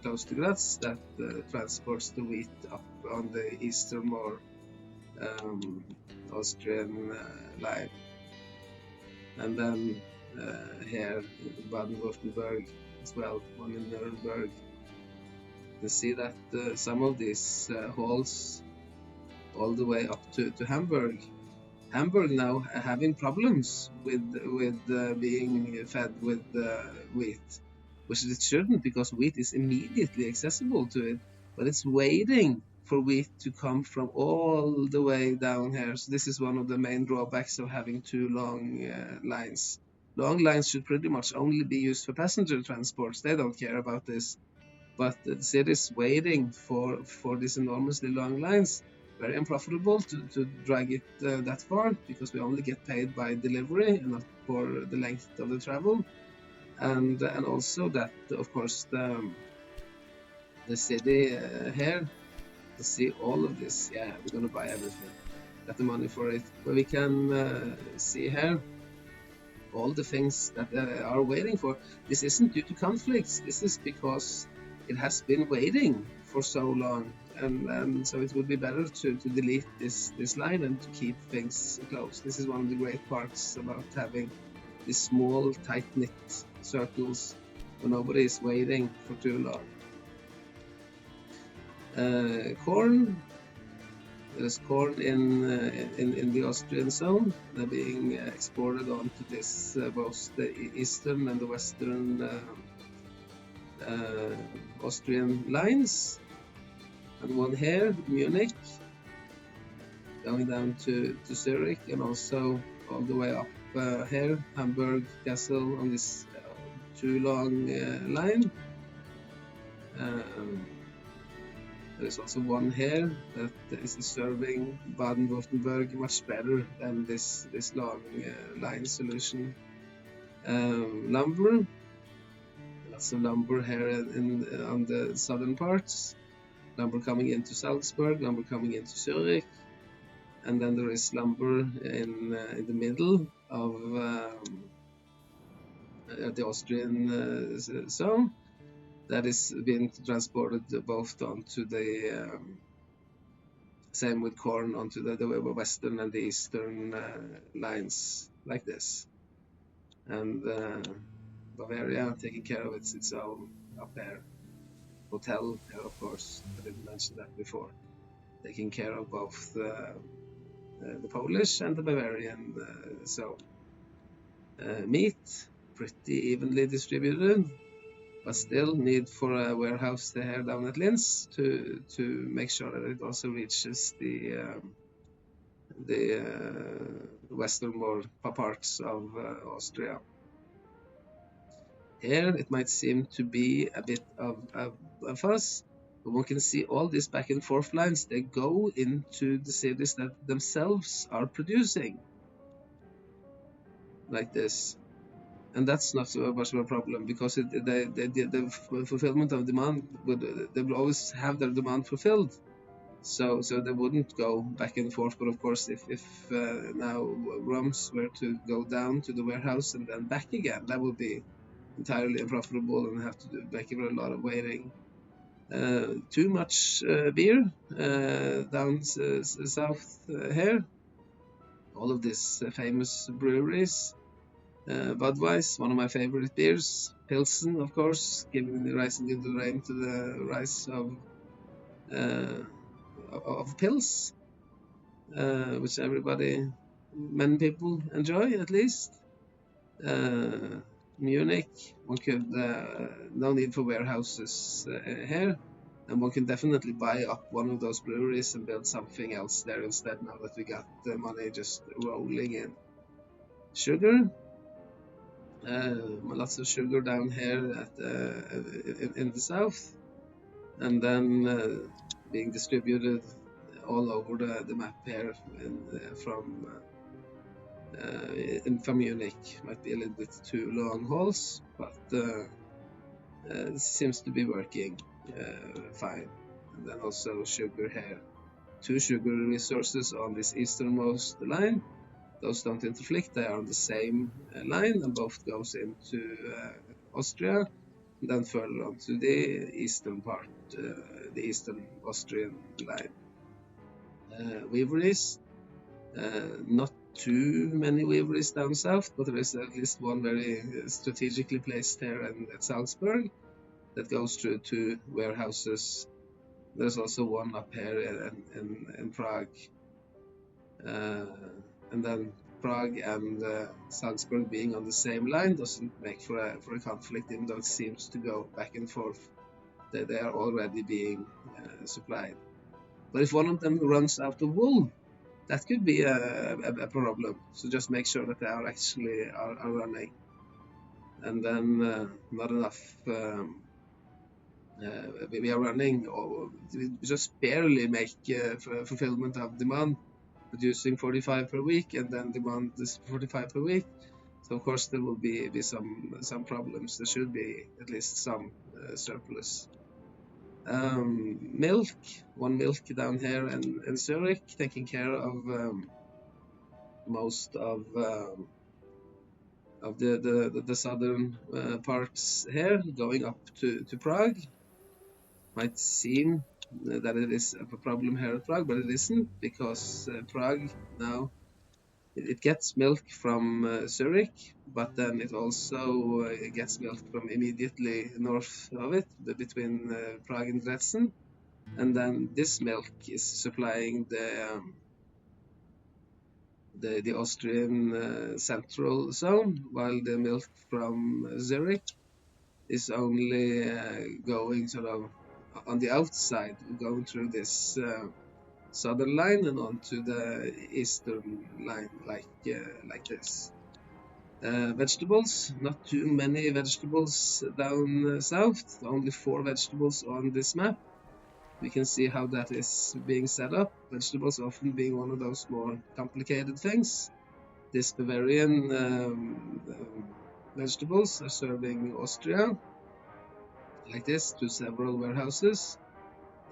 close to Graz that transports the wheat up on the easternmore Austrian line. And then here in Baden-Württemberg as well, one in Nuremberg. You can see that some of these hauls all the way up to Hamburg. Hamburg now having problems with being fed with wheat, which it shouldn't, because wheat is immediately accessible to it, but it's waiting for wheat to come from all the way down here. So this is one of the main drawbacks of having two long lines. Long lines should pretty much only be used for passenger transports. They don't care about this. But the city is waiting for these enormously long lines. Very unprofitable to drag it that far, because we only get paid by delivery and not for the length of the travel. And also that, of course, the city here, to see all of this, yeah, we're going to buy everything. Got the money for it. But we can see here all the things that are waiting for. This isn't due to conflicts. This is because it has been waiting for so long, and so it would be better to delete this line and to keep things close. This is one of the great parts about having these small, tight-knit circles where nobody is waiting for too long. Corn. There's corn in the Austrian zone. They're being exported onto this both the eastern and the western Austrian lines, and one here, Munich, going down to Zurich, and also all the way up here, Hamburg, Kassel, on this too long line. There is also one here that is serving Baden-Württemberg much better than this long line solution. Lumber. Lots of lumber here on the southern parts. Lumber coming into Salzburg, lumber coming into Zurich, and then there is lumber in the middle of the Austrian zone that is being transported both onto the same with corn onto the western and the eastern lines like this, and Bavaria taking care of its own up there. Hotel here, of course, I didn't mention that before, taking care of both the Polish and the Bavarian zone. Meat, pretty evenly distributed. but still need for a warehouse here down at Linz to make sure that it also reaches the westernmost parts of Austria. Here it might seem to be a bit of a fuss, but one can see all these back and forth lines. They go into the cities that themselves are producing, like this. And that's not so much of a problem because the fulfillment of demand they will always have their demand fulfilled. So they wouldn't go back and forth. But of course, if now rums were to go down to the warehouse and then back again, that would be entirely unprofitable and have to make a lot of waiting. Too much beer down south here. All of these famous breweries. Budweiser, one of my favorite beers. Pilsen, of course, giving the rising in the rain to the rise of pills, which many people enjoy at least. Munich, one could, no need for warehouses here, and one can definitely buy up one of those breweries and build something else there instead now that we got the money just rolling in. Sugar, lots of sugar down here in the south, and then being distributed all over the map here from Munich. Might be a little bit too long hauls, but it seems to be working fine. And then also sugar here. 2 sugar resources on this easternmost line. Those don't interflict, they are on the same line, and both goes into Austria, and then further on to the eastern part, the eastern Austrian line. Weaveries, not too many weaveries down south, but there is at least one very strategically placed here at Salzburg that goes through 2 warehouses. There's also one up here in Prague. And then Prague and Salzburg being on the same line doesn't make for a conflict, even though it seems to go back and forth. They are already being supplied. But if one of them runs out of wool, that could be a problem. So just make sure that they are actually are running. And then not enough. We are running, or we just barely make fulfillment of demand, producing 45 per week, and then demand is 45 per week. So of course there will be some problems. There should be at least some surplus. Milk, one milk down here in Zurich, taking care of most of the southern parts here, going up to Prague. Might seem that it is a problem here at Prague, but it isn't, because Prague now it gets milk from Zurich, but then it also gets milk from immediately north of it, between Prague and Dresden, and then this milk is supplying the Austrian central zone, while the milk from Zurich is only going sort of on the outside, going through this southern line and onto the eastern line, like this. Vegetables, not too many vegetables down south, only 4 vegetables on this map. We can see how that is being set up. Vegetables often being one of those more complicated things. This Bavarian vegetables are serving Austria, like this, to several warehouses.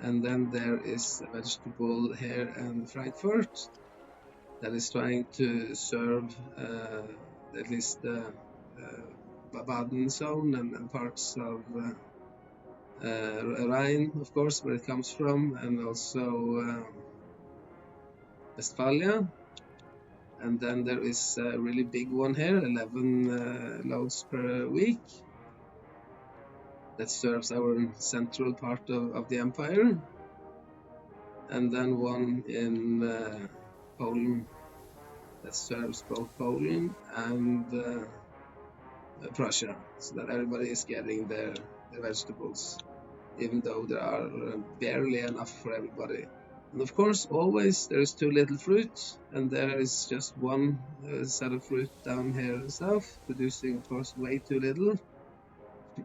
And then there is a vegetable here in Frankfurt that is trying to serve at least the Baden zone and parts of Rhine, of course, where it comes from, and also Westphalia. And then there is a really big one here, 11 loads per week, that serves our central part of the empire. And then one in Poland that serves both Poland and Prussia, so that everybody is getting their the vegetables, even though there are barely enough for everybody. And of course, always there is too little fruit, and there is just one set of fruit down here south, producing, of course, way too little.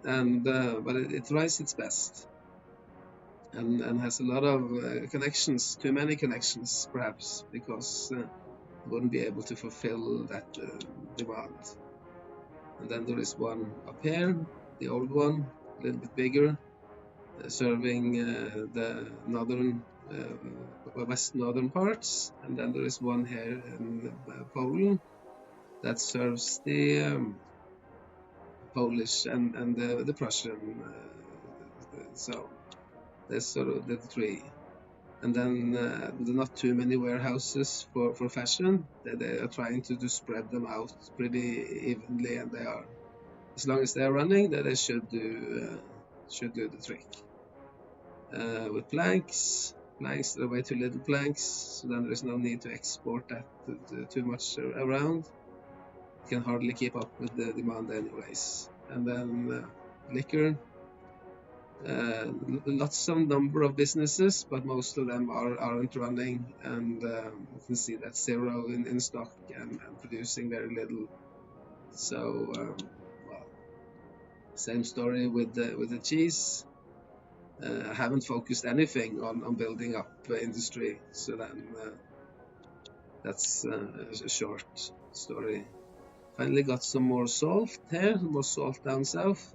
And but it tries its best, and has a lot of connections, too many connections, perhaps, because it wouldn't be able to fulfill that demand. And then there is one up here, the old one, a little bit bigger, serving the northern, west northern parts. And then there is one here in Poland that serves the Polish and the Prussian zone. There's sort of the three. And then there are not too many warehouses for fashion. They are trying to spread them out pretty evenly, and they are, as long as they are running, that they should do the trick. With planks, there are way too little planks, so then there is no need to export that too much around. You can hardly keep up with the demand anyways. And then liquor. Lots of number of businesses, but most of them aren't running, and you can see that zero in stock and producing very little. So, well, same story with the cheese. I haven't focused anything on building up industry, so then that's a short story. Finally got some more salt here, more salt down south.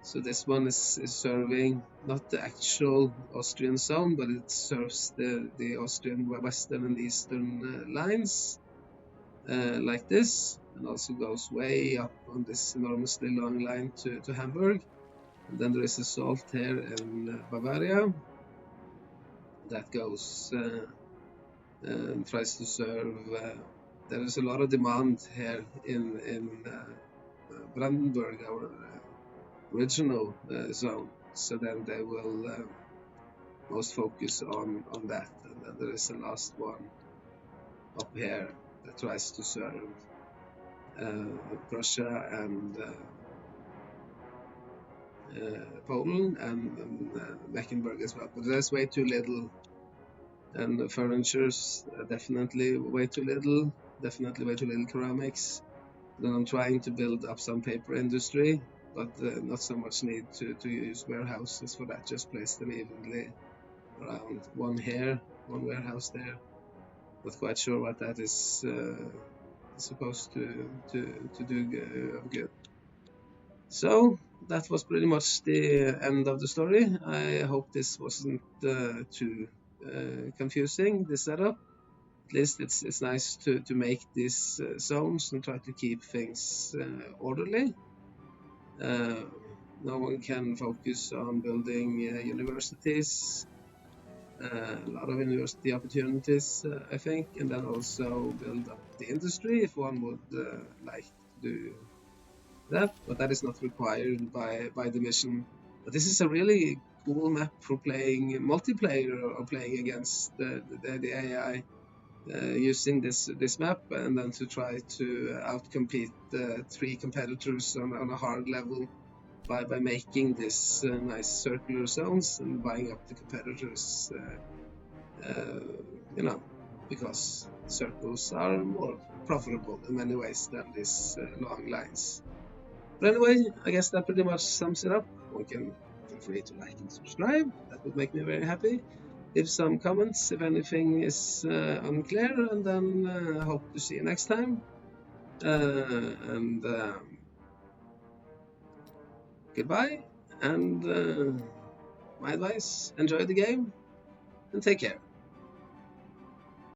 So this one is serving not the actual Austrian zone, but it serves the Austrian western and eastern lines, like this, and also goes way up on this enormously long line to Hamburg. And then there is a salt here in Bavaria that goes and tries to serve. There is a lot of demand here in Brandenburg, our original zone, so then they will most focus on that. And then there is a last one up here that tries to serve Prussia and Poland and Mecklenburg as well, but there's way too little. And the furniture's definitely way too little, ceramics. Then I'm trying to build up some paper industry, but not so much need to use warehouses for that. Just place them evenly around, one here, one warehouse there. Not quite sure what that is supposed to do good. So that was pretty much the end of the story. I hope this wasn't too confusing, this setup. At least it's nice to make these zones and try to keep things orderly. No one can focus on building universities, a lot of university opportunities, I think, and then also build up the industry if one would like to do that, but that is not required by the mission. But this is a really cool map for playing multiplayer or playing against the AI. Using this map, and then to try to outcompete three competitors on a hard level by making this nice circular zones and buying up the competitors, because circles are more profitable in many ways than these long lines. But anyway, I guess that pretty much sums it up. One can feel free to like and subscribe. That would make me very happy. Leave some comments if anything is unclear, and then I hope to see you next time. And goodbye, and my advice, enjoy the game, and take care.